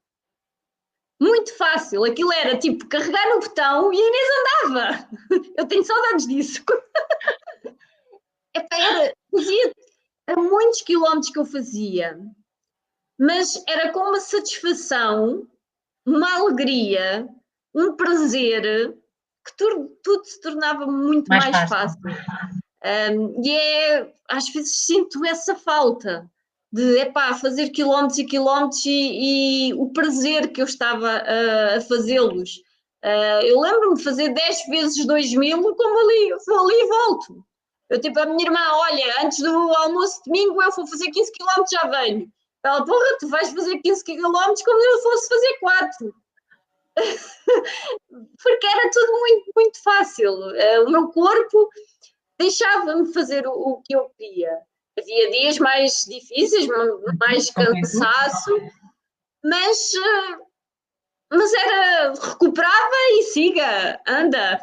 Muito fácil, aquilo era tipo carregar no botão e a Inês andava. Eu tenho saudades disso. Fazia muitos quilómetros que eu fazia, mas era com uma satisfação, uma alegria, um prazer, que tudo se tornava muito Mais mais fácil. fácil. Às vezes sinto essa falta de fazer quilómetros e quilómetros e o prazer que eu estava a fazê-los. Eu lembro-me de fazer 10 vezes 2000, como ali, vou ali e volto. Eu tipo, a minha irmã, olha, antes do almoço de domingo eu vou fazer 15 quilómetros, já venho. Ela, porra, tu vais fazer 15 quilómetros como eu fosse fazer 4. Porque era tudo muito, muito fácil. O meu corpo deixava-me fazer o que eu queria. Havia dias mais difíceis, mais cansaço, mas, mas era recuperava e siga, anda.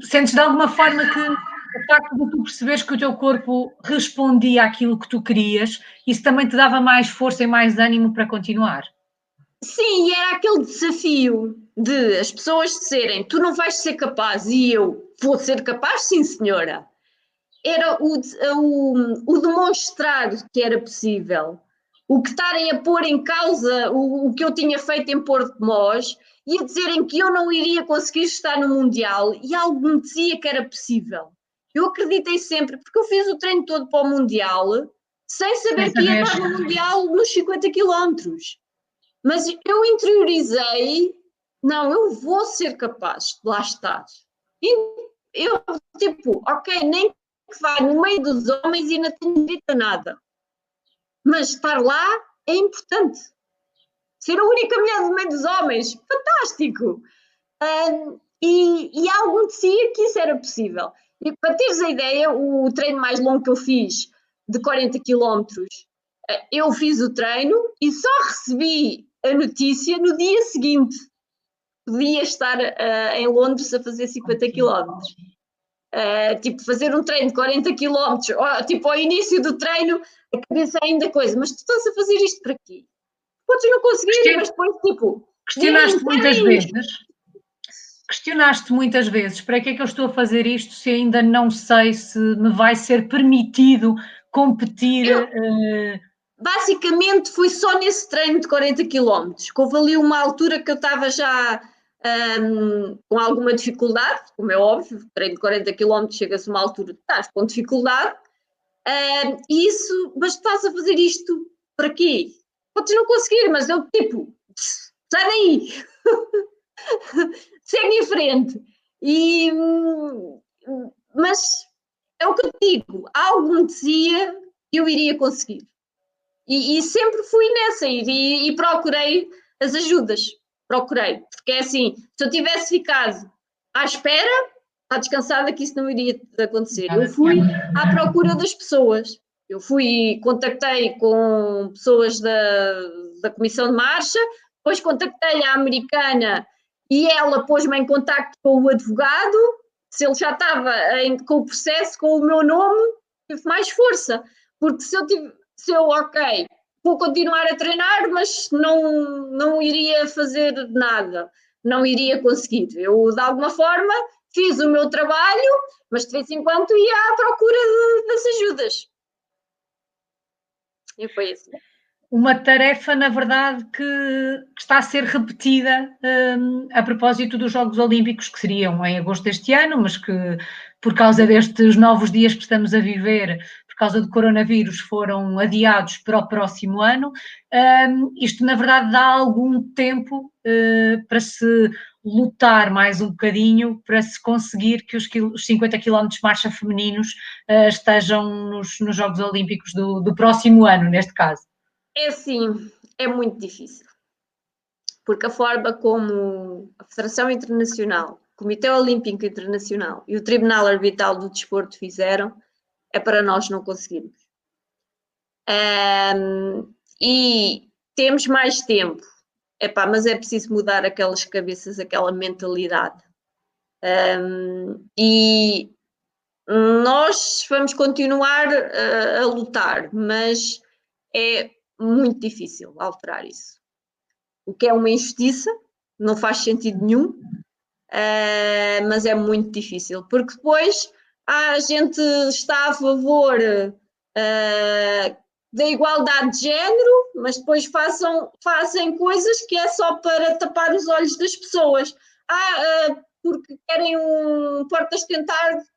Sentes de alguma forma que o facto de tu perceberes que o teu corpo respondia àquilo que tu querias, isso também te dava mais força e mais ânimo para continuar? Sim, e era aquele desafio de as pessoas disserem tu não vais ser capaz e eu vou ser capaz, sim senhora. Era o demonstrar que era possível, o que estarem a pôr em causa o que eu tinha feito em Porto de Mós e a dizerem que eu não iria conseguir estar no Mundial e algo me dizia que era possível. Eu acreditei sempre, porque eu fiz o treino todo para o Mundial sem Sem saber que ia saber. estar no Mundial nos 50 quilómetros. Mas eu interiorizei, não, eu vou ser capaz de lá estar. E eu, tipo, ok, nem que vá no meio dos homens e não tenho direito a nada. Mas estar lá é importante. Ser a única mulher no meio dos homens, fantástico! E algo dizia que isso era possível. E para teres a ideia, o treino mais longo que eu fiz, de 40 km, eu fiz o treino e só recebi a notícia no dia seguinte. Podia estar em Londres a fazer 50 km. Tipo, fazer um treino de 40 km, tipo, ao início do treino, a cabeça ainda coisa, mas tu estás a fazer isto para quê? Podes não conseguir, mas depois, tipo, questionaste muitas vezes, para que é que eu estou a fazer isto se ainda não sei se me vai ser permitido competir? Basicamente foi só nesse treino de 40 km, que houve ali uma altura que eu estava já com alguma dificuldade, como é óbvio, treino de 40 km chega-se a uma altura que estás com dificuldade, mas estás a fazer isto para quê? Podes não conseguir, mas eu tipo, sai daí, segue em frente. Mas é o que eu digo, algo me dizia que eu iria conseguir. E sempre fui nessa e procurei as ajudas. Procurei. Porque é assim, se eu tivesse ficado à espera, à descansada, que isso não iria acontecer. Eu fui à procura das pessoas. Eu fui, contactei com pessoas da Comissão de Marcha, depois contactei a americana e ela pôs-me em contacto com o advogado. Se ele já estava com o processo, com o meu nome, teve mais força. Porque se eu, ok, vou continuar a treinar, mas não iria fazer nada, não iria conseguir. Eu, de alguma forma, fiz o meu trabalho, mas de vez em quando ia à procura das ajudas. E foi assim. Uma tarefa, na verdade, que está a ser repetida a propósito dos Jogos Olímpicos, que seriam em agosto deste ano, mas que, por causa destes novos dias que estamos a viver, por causa do coronavírus, foram adiados para o próximo ano. Isto, na verdade, dá algum tempo para se lutar mais um bocadinho, para se conseguir que os 50 km de marcha femininos estejam nos Jogos Olímpicos do próximo ano, neste caso. É assim, é muito difícil. Porque a forma como a Federação Internacional, o Comitê Olímpico Internacional e o Tribunal Arbitral do Desporto fizeram, é para nós não conseguirmos. E temos mais tempo. Mas é preciso mudar aquelas cabeças, aquela mentalidade. E nós vamos continuar a lutar, mas é muito difícil alterar isso. O que é uma injustiça, não faz sentido nenhum, mas é muito difícil, porque depois a gente está a favor da igualdade de género, mas depois fazem coisas que é só para tapar os olhos das pessoas. Porque querem um porta-estandarte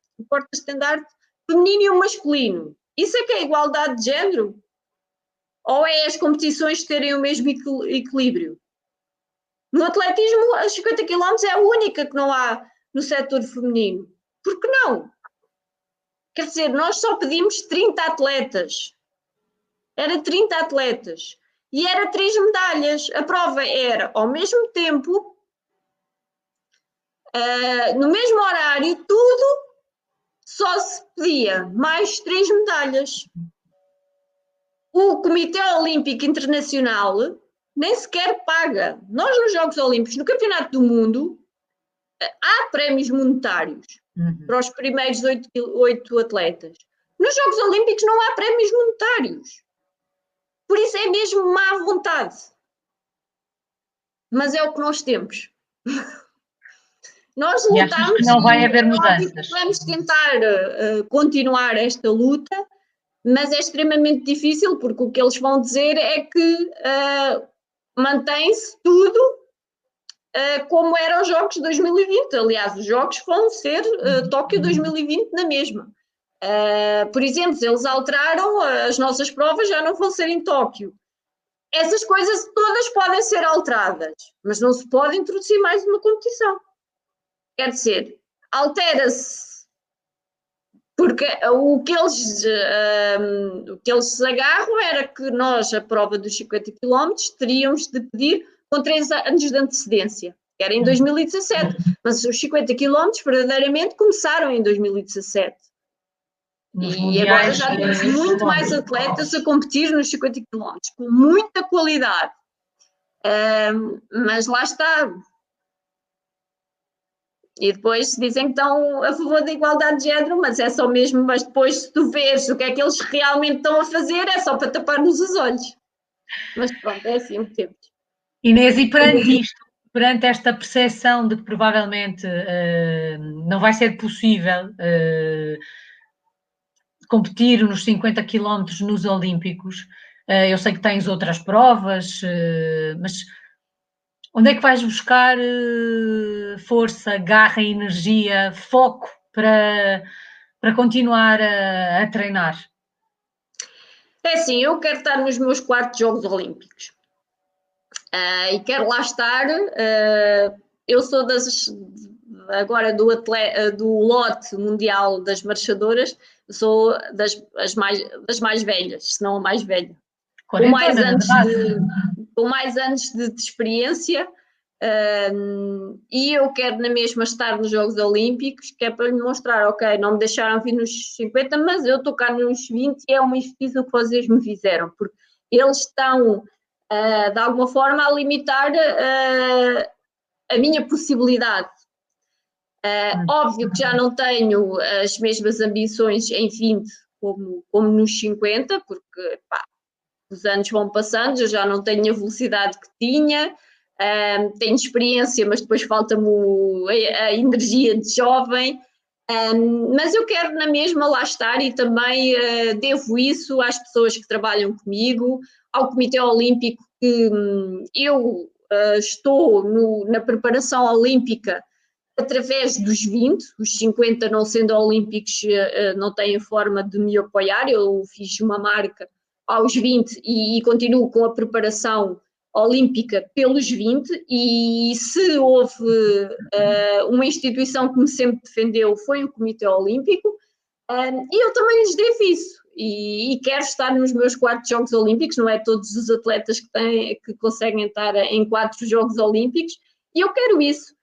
feminino e um masculino. Isso é que é igualdade de género? Ou é as competições terem o mesmo equilíbrio? No atletismo, as 50 km é a única que não há no setor feminino. Por que não? Quer dizer, nós só pedimos 30 atletas. Era 30 atletas. E era 3 medalhas. A prova era ao mesmo tempo, no mesmo horário, tudo, só se pedia mais 3 medalhas. O Comitê Olímpico Internacional nem sequer paga. Nós, nos Jogos Olímpicos, no Campeonato do Mundo, há prémios monetários para os primeiros 8 atletas. Nos Jogos Olímpicos não há prémios monetários. Por isso é mesmo má vontade. Mas é o que nós temos. Nós lutamos que não vai haver mudanças. Vamos tentar continuar esta luta, mas é extremamente difícil, porque o que eles vão dizer é que mantém-se tudo como eram os Jogos de 2020. Aliás, os Jogos vão ser Tóquio 2020 na mesma. Por exemplo, se eles alteraram, as nossas provas já não vão ser em Tóquio. essas coisas todas podem ser alteradas, mas não se pode introduzir mais uma competição. Quer dizer, altera-se, porque o que eles se agarram era que nós, a prova dos 50 km, teríamos de pedir com 3 anos de antecedência, que era em 2017, mas os 50 km verdadeiramente começaram em 2017. E agora já temos muito mais atletas a competir nos 50 km, com muita qualidade. Mas lá está. E depois dizem que estão a favor da igualdade de género, mas é só mesmo, mas depois se tu vês o que é que eles realmente estão a fazer, é só para tapar-nos os olhos. Mas pronto, é assim o que temos. Inês, e perante isto, perante esta percepção de que provavelmente não vai ser possível competir nos 50 km nos Olímpicos, eu sei que tens outras provas, mas onde é que vais buscar força, garra, energia, foco para continuar a treinar? É assim, eu quero estar nos meus 4 Jogos Olímpicos. E quero lá estar. Eu sou agora do lote mundial das marchadoras, sou das mais velhas, se não a mais velha. Com mais anos de experiência, e eu quero na mesma estar nos Jogos Olímpicos, que é para lhe mostrar, ok, não me deixaram vir nos 50, mas eu estou cá nos 20 e é uma injustiça o que vocês me fizeram, porque eles estão, de alguma forma, a limitar a minha possibilidade. Óbvio que já não tenho as mesmas ambições em 20 como nos 50, porque os anos vão passando, eu já não tenho a velocidade que tinha, tenho experiência, mas depois falta-me a energia de jovem, mas eu quero na mesma lá estar e também devo isso às pessoas que trabalham comigo, ao Comitê Olímpico, que eu estou na preparação olímpica através dos 20, os 50 não sendo olímpicos não têm forma de me apoiar, eu fiz uma marca aos 20 e continuo com a preparação olímpica pelos 20 e se houve uma instituição que me sempre defendeu foi o Comitê Olímpico e eu também lhes devo isso e quero estar nos meus 4 Jogos Olímpicos, não é todos os atletas que conseguem estar em 4 Jogos Olímpicos e eu quero isso.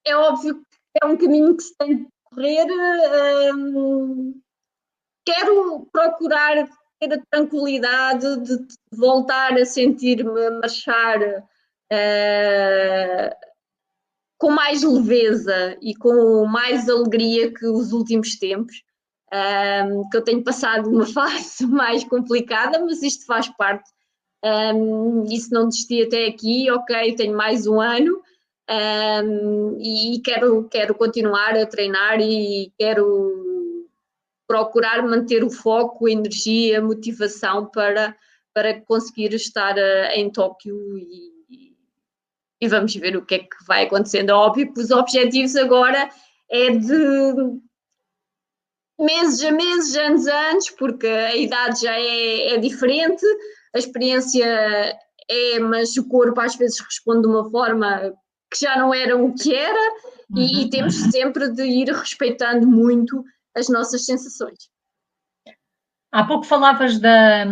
É óbvio que é um caminho que se tem de correr, quero procurar ter a tranquilidade de voltar a sentir-me a marchar com mais leveza e com mais alegria que os últimos tempos, que eu tenho passado uma fase mais complicada, mas isto faz parte. E se não desisti até aqui, ok, tenho mais um ano e quero continuar a treinar e quero procurar manter o foco, a energia, a motivação para conseguir estar em Tóquio e vamos ver o que é que vai acontecendo. É óbvio que os objetivos agora é de meses a meses, anos a anos, porque a idade já é diferente, a experiência mas o corpo às vezes responde de uma forma que já não era o que era e temos sempre de ir respeitando muito as nossas sensações. Há pouco falavas da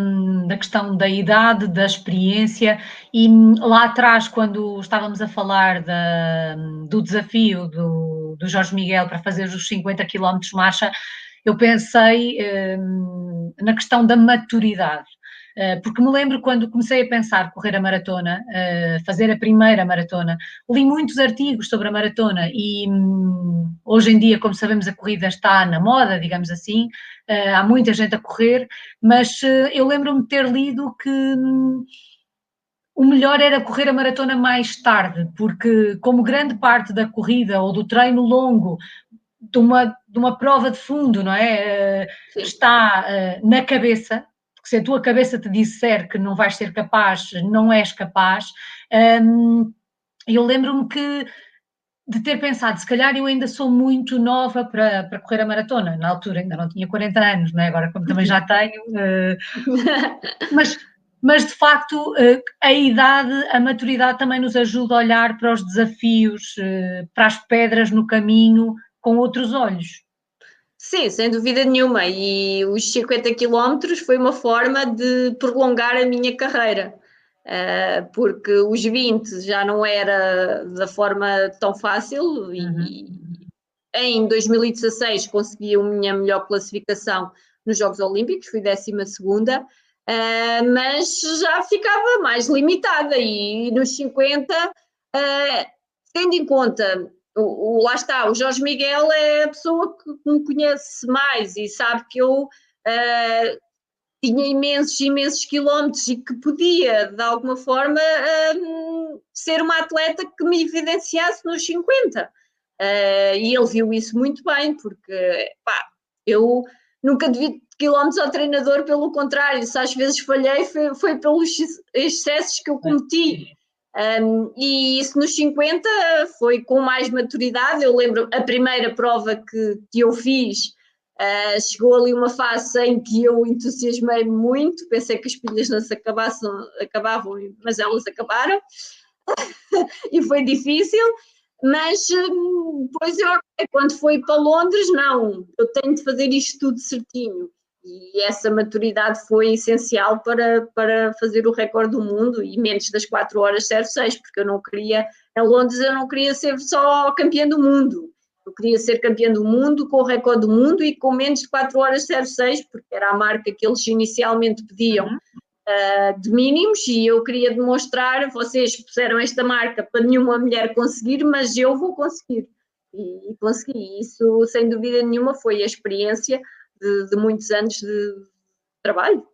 questão da idade, da experiência, e lá atrás, quando estávamos a falar do desafio do Jorge Miguel para fazer os 50 km de marcha, eu pensei na questão da maturidade. Porque me lembro quando comecei a pensar correr a maratona, fazer a primeira maratona, li muitos artigos sobre a maratona e hoje em dia, como sabemos, a corrida está na moda, digamos assim, há muita gente a correr, mas eu lembro-me de ter lido que o melhor era correr a maratona mais tarde, porque como grande parte da corrida ou do treino longo de uma prova de fundo, não é? Está na cabeça, porque se a tua cabeça te disser que não vais ser capaz, não és capaz. Eu lembro-me que de ter pensado, se calhar eu ainda sou muito nova para correr a maratona. Na altura ainda não tinha 40 anos, não é? Agora como também já tenho, mas, mas de facto a idade, a maturidade também nos ajuda a olhar para os desafios, para as pedras no caminho com outros olhos. Sim, sem dúvida nenhuma. E os 50 quilómetros foi uma forma de prolongar a minha carreira, porque os 20 já não era da forma tão fácil e em 2016 consegui a minha melhor classificação nos Jogos Olímpicos, fui 12ª, mas já ficava mais limitada e nos 50, tendo em conta lá está, o Jorge Miguel é a pessoa que me conhece mais e sabe que eu tinha imensos quilómetros e que podia, de alguma forma, ser uma atleta que me evidenciasse nos 50. E ele viu isso muito bem, porque pá, eu nunca devi quilómetros ao treinador, pelo contrário, se às vezes falhei foi pelos excessos que eu cometi. E isso nos 50 foi com mais maturidade. Eu lembro a primeira prova que eu fiz, chegou ali uma fase em que eu entusiasmei-me muito, pensei que as pilhas não se acabavam, mas elas acabaram e foi difícil, mas depois quando fui para Londres, não, eu tenho de fazer isto tudo certinho. E essa maturidade foi essencial para fazer o recorde do mundo e menos das 4 horas 06, porque eu não queria, em Londres eu não queria ser só campeã do mundo, eu queria ser campeã do mundo com o recorde do mundo e com menos de 4 horas 06, porque era a marca que eles inicialmente pediam de mínimos e eu queria demonstrar, vocês puseram esta marca para nenhuma mulher conseguir, mas eu vou conseguir. E consegui. Isso, sem dúvida nenhuma, foi a experiência de muitos anos de trabalho.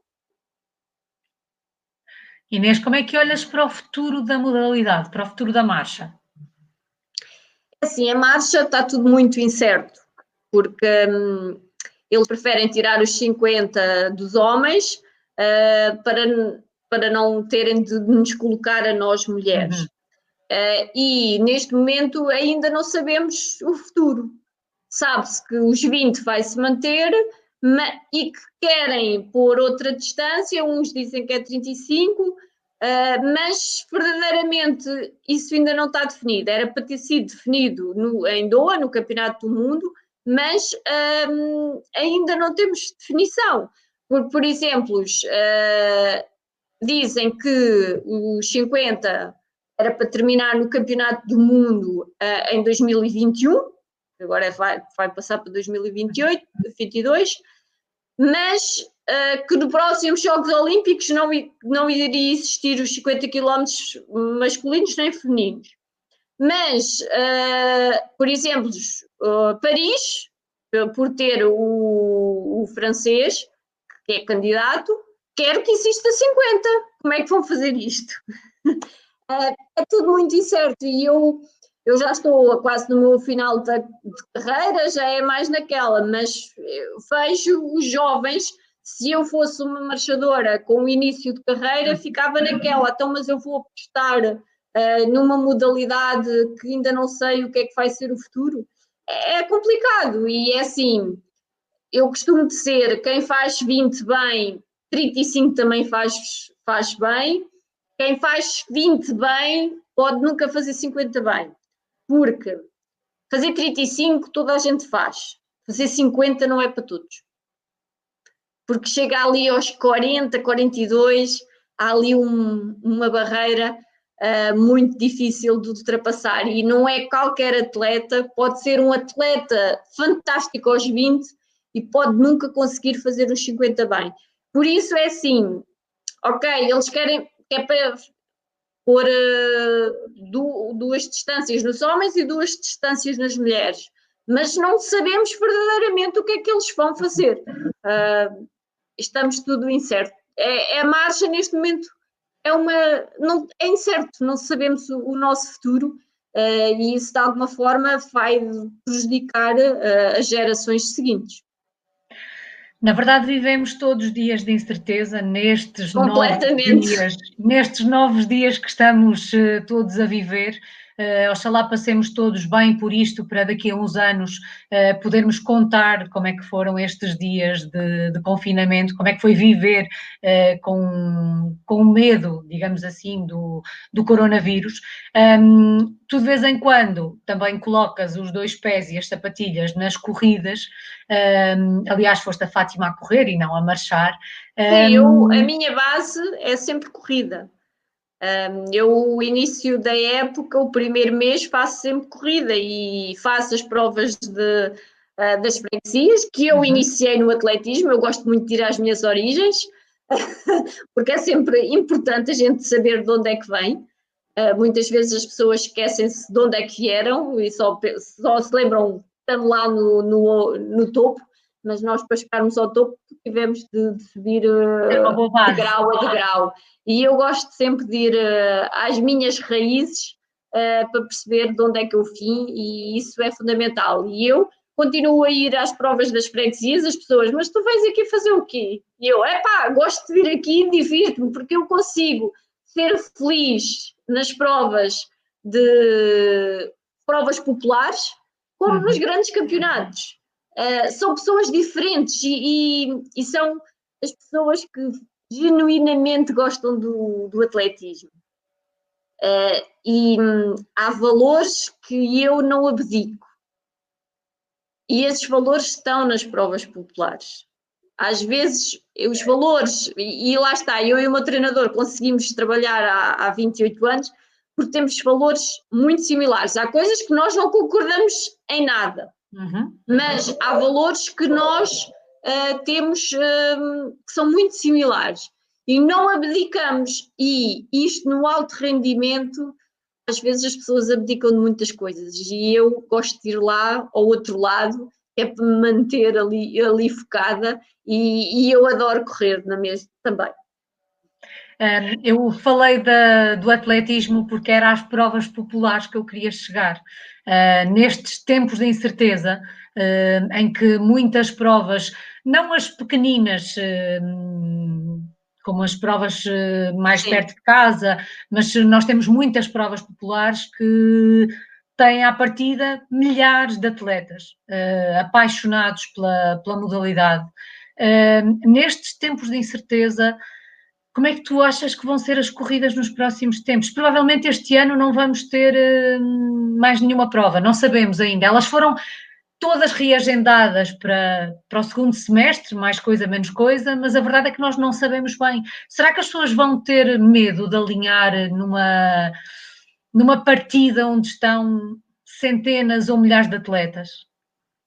Inês, como é que olhas para o futuro da modalidade, para o futuro da marcha? Assim, a marcha está tudo muito incerto, porque eles preferem tirar os 50 dos homens para não terem de nos colocar a nós mulheres. E neste momento ainda não sabemos o futuro. Sabe-se que os 20 vai se manter e que querem pôr outra distância, uns dizem que é 35, mas verdadeiramente isso ainda não está definido. Era para ter sido definido em Doha, no Campeonato do Mundo, mas ainda não temos definição. Por exemplo, dizem que os 50 era para terminar no Campeonato do Mundo em 2021, agora vai passar para 2028, 2022, mas que no próximos Jogos Olímpicos não iria existir os 50 km masculinos nem femininos. Mas, por exemplo, Paris, por ter o francês, que é candidato, quero que exista 50. Como é que vão fazer isto? É tudo muito incerto e eu já estou quase no meu final de carreira, já é mais naquela, mas vejo os jovens, se eu fosse uma marchadora com o início de carreira, ficava naquela, então mas eu vou apostar numa modalidade que ainda não sei o que é que vai ser o futuro. É complicado e é assim, eu costumo dizer, quem faz 20 bem, 35 também faz bem, quem faz 20 bem pode nunca fazer 50 bem, porque fazer 35 toda a gente faz, fazer 50 não é para todos, porque chega ali aos 40, 42, há ali uma barreira muito difícil de ultrapassar e não é qualquer atleta, pode ser um atleta fantástico aos 20 e pode nunca conseguir fazer os 50 bem. Por isso é assim, ok, eles querem para pôr duas distâncias nos homens e duas distâncias nas mulheres, mas não sabemos verdadeiramente o que é que eles vão fazer. Estamos tudo incerto. A marcha neste momento é incerto, não sabemos o nosso futuro e isso de alguma forma vai prejudicar as gerações seguintes. Na verdade, vivemos todos dias de incerteza nestes Completamente. novos dias que estamos todos a viver. Oxalá passemos todos bem por isto, para daqui a uns anos podermos contar como é que foram estes dias de confinamento, como é que foi viver com medo, digamos assim, do coronavírus. Tu de vez em quando também colocas os 2 pés e as sapatilhas nas corridas, aliás foste a Fátima a correr e não a marchar. Sim, a minha base é sempre corrida. Eu, o início da época, o primeiro mês, faço sempre corrida e faço as provas das freguesias, que eu iniciei no atletismo. Eu gosto muito de ir às minhas origens, porque é sempre importante a gente saber de onde é que vem. Muitas vezes as pessoas esquecem-se de onde é que vieram e só se lembram estando lá no topo, mas nós para chegarmos ao topo tivemos de subir de grau a degrau. E eu gosto sempre de ir às minhas raízes para perceber de onde é que eu vim, e isso é fundamental. E eu continuo a ir às provas das freguesias, as pessoas, mas tu vens aqui fazer o quê? E eu, gosto de vir aqui e divirto-me, porque eu consigo ser feliz nas provas populares, como nos grandes campeonatos. São pessoas diferentes e são as pessoas que genuinamente gostam do atletismo. E há valores que eu não abdico. E esses valores estão nas provas populares. Às vezes, os valores, e lá está, eu e o meu treinador conseguimos trabalhar há 28 anos, porque temos valores muito similares. Há coisas que nós não concordamos em nada, mas há valores que nós temos que são muito similares e não abdicamos. E isto no alto rendimento, às vezes as pessoas abdicam de muitas coisas e eu gosto de ir lá ao outro lado, é para me manter ali focada, e eu adoro correr na mesma também. Eu falei do atletismo porque era às provas populares que eu queria chegar. Nestes tempos de incerteza, em que muitas provas, não as pequeninas, como as provas mais perto de casa, mas nós temos muitas provas populares que têm à partida milhares de atletas apaixonados pela modalidade. Nestes tempos de incerteza, como é que tu achas que vão ser as corridas nos próximos tempos? Provavelmente este ano não vamos ter mais nenhuma prova, não sabemos ainda. Elas foram todas reagendadas para o segundo semestre, mais coisa, menos coisa, mas a verdade é que nós não sabemos bem. Será que as pessoas vão ter medo de alinhar numa partida onde estão centenas ou milhares de atletas?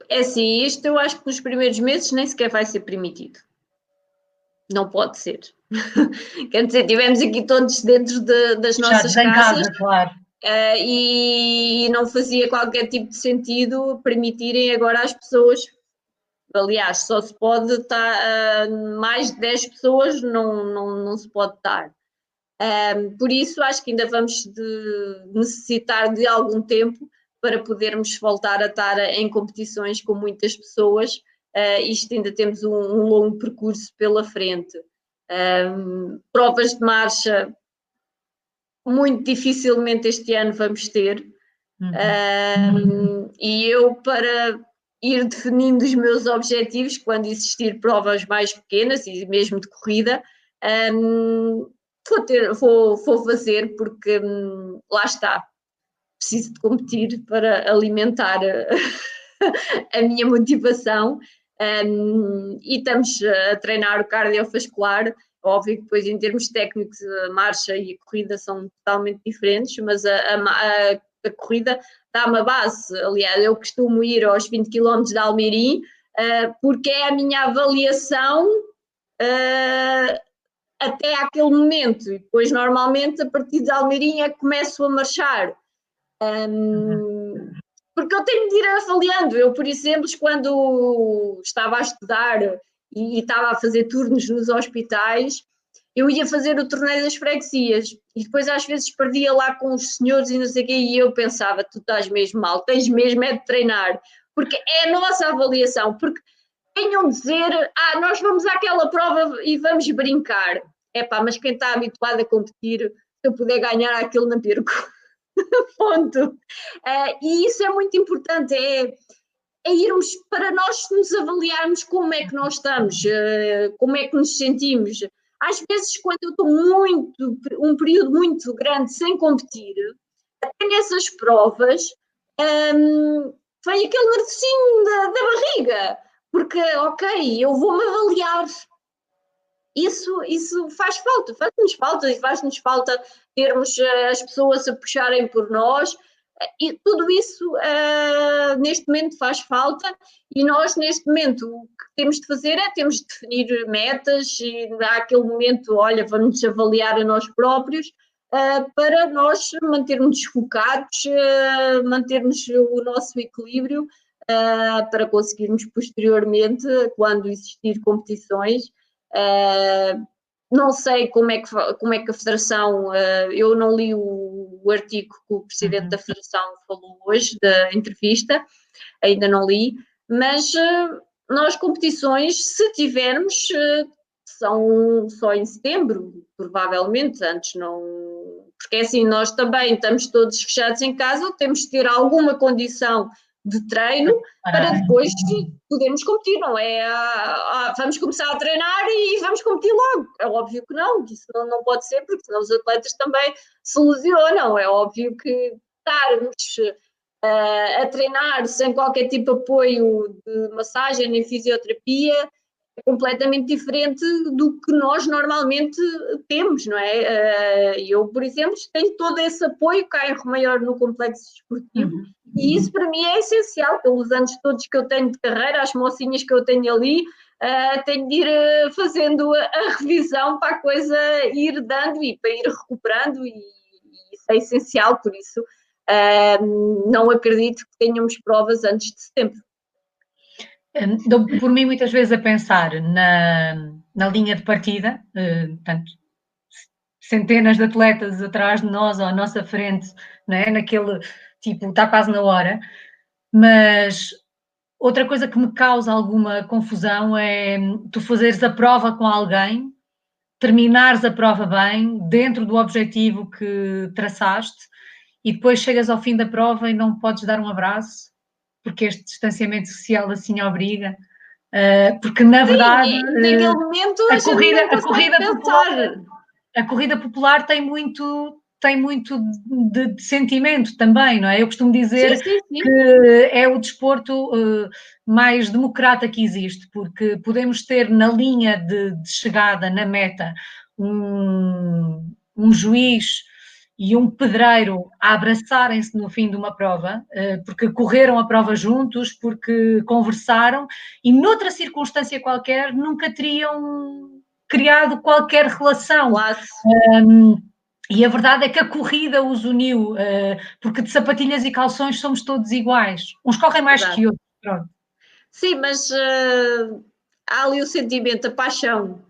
É assim, isto eu acho que nos primeiros meses nem sequer vai ser permitido. Não pode ser. Quer dizer, tivemos aqui todos dentro das nossas casas, claro. E não fazia qualquer tipo de sentido permitirem agora às pessoas. Aliás, só se pode estar mais de 10 pessoas, não se pode estar. Por isso, acho que ainda vamos necessitar de algum tempo para podermos voltar a estar em competições com muitas pessoas. Isto ainda temos um longo percurso pela frente. Provas de marcha, muito dificilmente este ano vamos ter. E eu, para ir definindo os meus objetivos, quando existir provas mais pequenas e mesmo de corrida, vou fazer, porque lá está, preciso de competir para alimentar a minha motivação. E estamos a treinar o cardiovascular. Óbvio que depois, em termos técnicos, a marcha e a corrida são totalmente diferentes, mas a corrida dá-me a base. Aliás, eu costumo ir aos 20 km de Almeirim, porque é a minha avaliação até aquele momento, e depois normalmente a partir de Almeirim é que começo a marchar. Porque eu tenho de ir avaliando. Eu, por exemplo, quando estava a estudar e estava a fazer turnos nos hospitais, eu ia fazer o torneio das freguesias e depois às vezes perdia lá com os senhores e não sei o quê, e eu pensava, tu estás mesmo mal, tens mesmo é de treinar, porque é a nossa avaliação, porque venham dizer, nós vamos àquela prova e vamos brincar. Mas quem está habituado a competir, se eu puder ganhar aquilo, não perco. ponto. E isso é muito importante, é irmos para nós nos avaliarmos como é que nós estamos, como é que nos sentimos. Às vezes, quando eu estou um período muito grande sem competir, até nessas provas, vem aquele nervosinho da barriga, porque, ok, eu vou-me avaliar. Isso faz-nos falta e faz-nos falta termos as pessoas a puxarem por nós, e tudo isso neste momento faz falta, e nós neste momento o que temos de fazer é temos de definir metas e há aquele momento, olha, vamos avaliar a nós próprios, para nós mantermos focados, mantermos o nosso equilíbrio, para conseguirmos posteriormente, quando existir competições. Não sei como é que a Federação, eu não li o artigo que o Presidente da Federação falou hoje, da entrevista, ainda não li, mas nós competições, se tivermos, são só em setembro, provavelmente, antes não, porque assim nós também estamos todos fechados em casa, temos de ter alguma condição de treino para depois podermos competir, não é? Vamos começar a treinar e vamos competir logo. É óbvio que não, isso não pode ser, porque senão os atletas também se lesionam. É óbvio que estarmos a treinar sem qualquer tipo de apoio de massagem nem fisioterapia é completamente diferente do que nós normalmente temos, não é? Eu, por exemplo, tenho todo esse apoio, Caio Maior no complexo desportivo, e isso para mim é essencial, pelos anos todos que eu tenho de carreira, as mocinhas que eu tenho ali, tenho de ir fazendo a revisão para a coisa ir dando e para ir recuperando, e isso é essencial, por isso não acredito que tenhamos provas antes de setembro. Dou por mim muitas vezes a pensar na linha de partida, portanto, centenas de atletas atrás de nós ou à nossa frente, não é? Naquele tipo, está quase na hora, mas outra coisa que me causa alguma confusão é tu fazeres a prova com alguém, terminares a prova bem, dentro do objetivo que traçaste, e depois chegas ao fim da prova e não podes dar um abraço, porque este distanciamento social assim obriga. Porque na verdade naquele momento a gente nem consegue pensar. A corrida popular tem muito de sentimento também, não é? Eu costumo dizer sim. que é o desporto mais democrata que existe, porque podemos ter na linha de chegada, na meta, um juiz e um pedreiro a abraçarem-se no fim de uma prova, porque correram a prova juntos, porque conversaram e noutra circunstância qualquer nunca teriam criado qualquer relação. E a verdade é que a corrida os uniu, porque de sapatilhas e calções somos todos iguais. Uns correm mais que outros. Pronto. Sim, mas há ali o sentimento, a paixão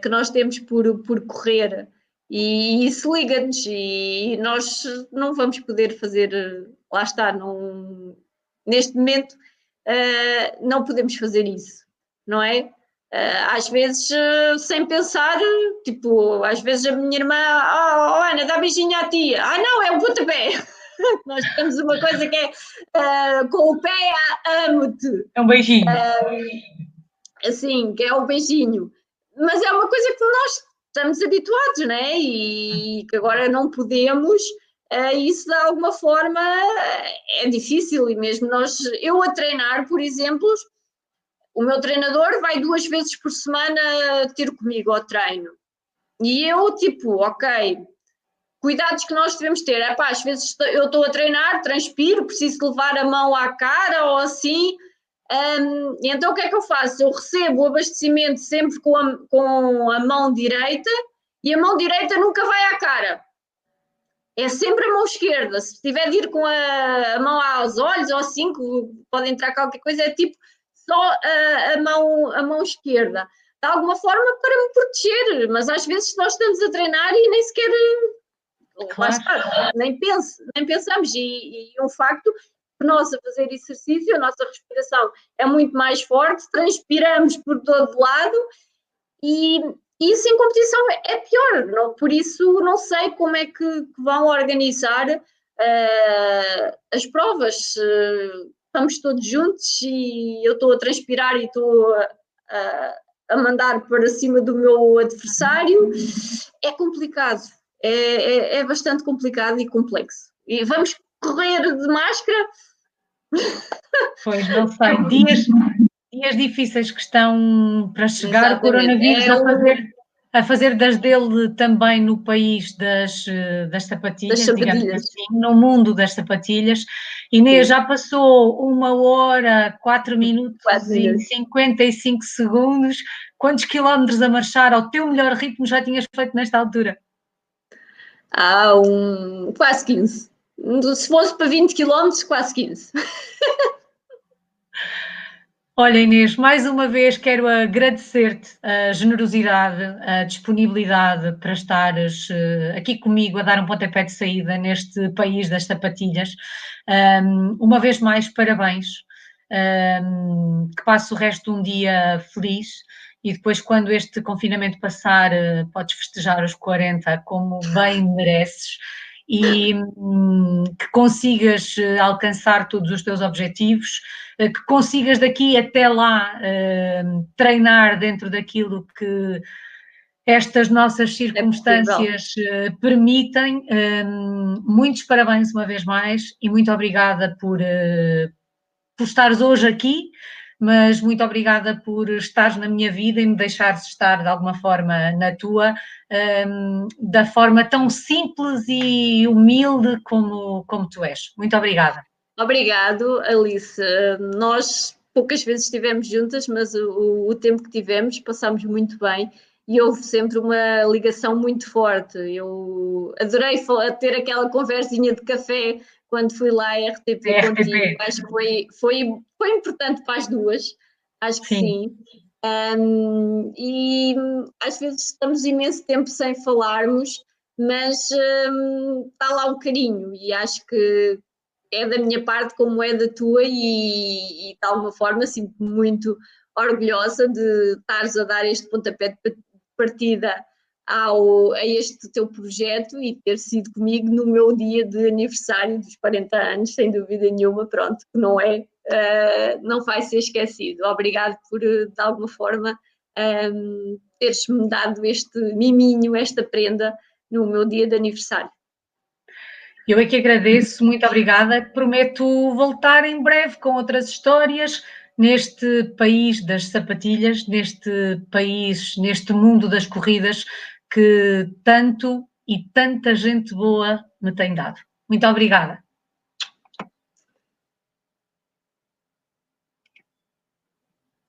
que nós temos por correr, e isso liga-nos, e nós não vamos poder fazer, lá está, neste momento não podemos fazer isso, não é? Às vezes, sem pensar, tipo, às vezes a minha irmã, Ana, dá beijinho à tia. Não, é o pontapé. Nós temos uma coisa que é com o pé, amo-te. É um beijinho. Assim, que é o beijinho. Mas é uma coisa que nós estamos habituados, né? E que agora não podemos. Isso de alguma forma é difícil, e mesmo eu a treinar, por exemplo, o meu treinador vai 2 vezes por semana ter comigo ao treino. E eu, tipo, ok, cuidados que nós devemos ter. Às vezes eu estou a treinar, transpiro, preciso levar a mão à cara ou assim. Então o que é que eu faço? Eu recebo o abastecimento sempre com a mão direita, e a mão direita nunca vai à cara. É sempre a mão esquerda. Se tiver de ir com a mão aos olhos ou assim, que pode entrar qualquer coisa, é tipo só a mão esquerda. De alguma forma para me proteger, mas às vezes nós estamos a treinar e nem sequer nem pensamos, e um facto que nós a fazer exercício, a nossa respiração é muito mais forte, transpiramos por todo lado, e isso em competição é pior, não? Por isso não sei como é que vão organizar as provas, estamos todos juntos e eu estou a transpirar e estou a mandar para cima do meu adversário. É complicado, é bastante complicado e complexo. E vamos correr de máscara. Pois, não sei, dias difíceis que estão para chegar, o Exatamente. coronavírus a fazer das dele também no país das Das sapatilhas, digamos sapatilhas. assim, no mundo das sapatilhas. Inês, Sim. já passou 1 hora, 4 minutos 4 e minutos. 55 segundos. Quantos quilómetros a marchar ao teu melhor ritmo já tinhas feito nesta altura? Há quase 15. Se fosse para 20 quilómetros, quase 15. Olha, Inês, mais uma vez quero agradecer-te a generosidade, a disponibilidade para estares aqui comigo a dar um pontapé de saída neste país das sapatilhas. Uma vez mais, parabéns. Que passe o resto de um dia feliz e depois, quando este confinamento passar, podes festejar os 40 como bem mereces e que consigas alcançar todos os teus objetivos, que consigas daqui até lá treinar dentro daquilo que estas nossas circunstâncias permitem. Muitos parabéns uma vez mais e muito obrigada por estares hoje aqui, mas muito obrigada por estares na minha vida e me deixares estar de alguma forma na tua, da forma tão simples e humilde como tu és. Muito obrigada. Obrigado, Alice. Nós poucas vezes estivemos juntas, mas o tempo que tivemos passámos muito bem e houve sempre uma ligação muito forte. Eu adorei ter aquela conversinha de café quando fui lá à RTP contigo. RTP. Acho que foi importante para as duas. Acho que Sim. sim. E às vezes estamos imenso tempo sem falarmos, mas está lá o carinho e acho que é da minha parte como é da tua e de alguma forma sinto-me muito orgulhosa de estares a dar este pontapé de partida a este teu projeto e ter sido comigo no meu dia de aniversário dos 40 anos, sem dúvida nenhuma, pronto, que não é, não vai ser esquecido. Obrigado por, de alguma forma, teres-me dado este miminho, esta prenda no meu dia de aniversário. Eu é que agradeço, muito obrigada. Prometo voltar em breve com outras histórias neste país das sapatilhas, neste país, neste mundo das corridas que tanto e tanta gente boa me tem dado. Muito obrigada.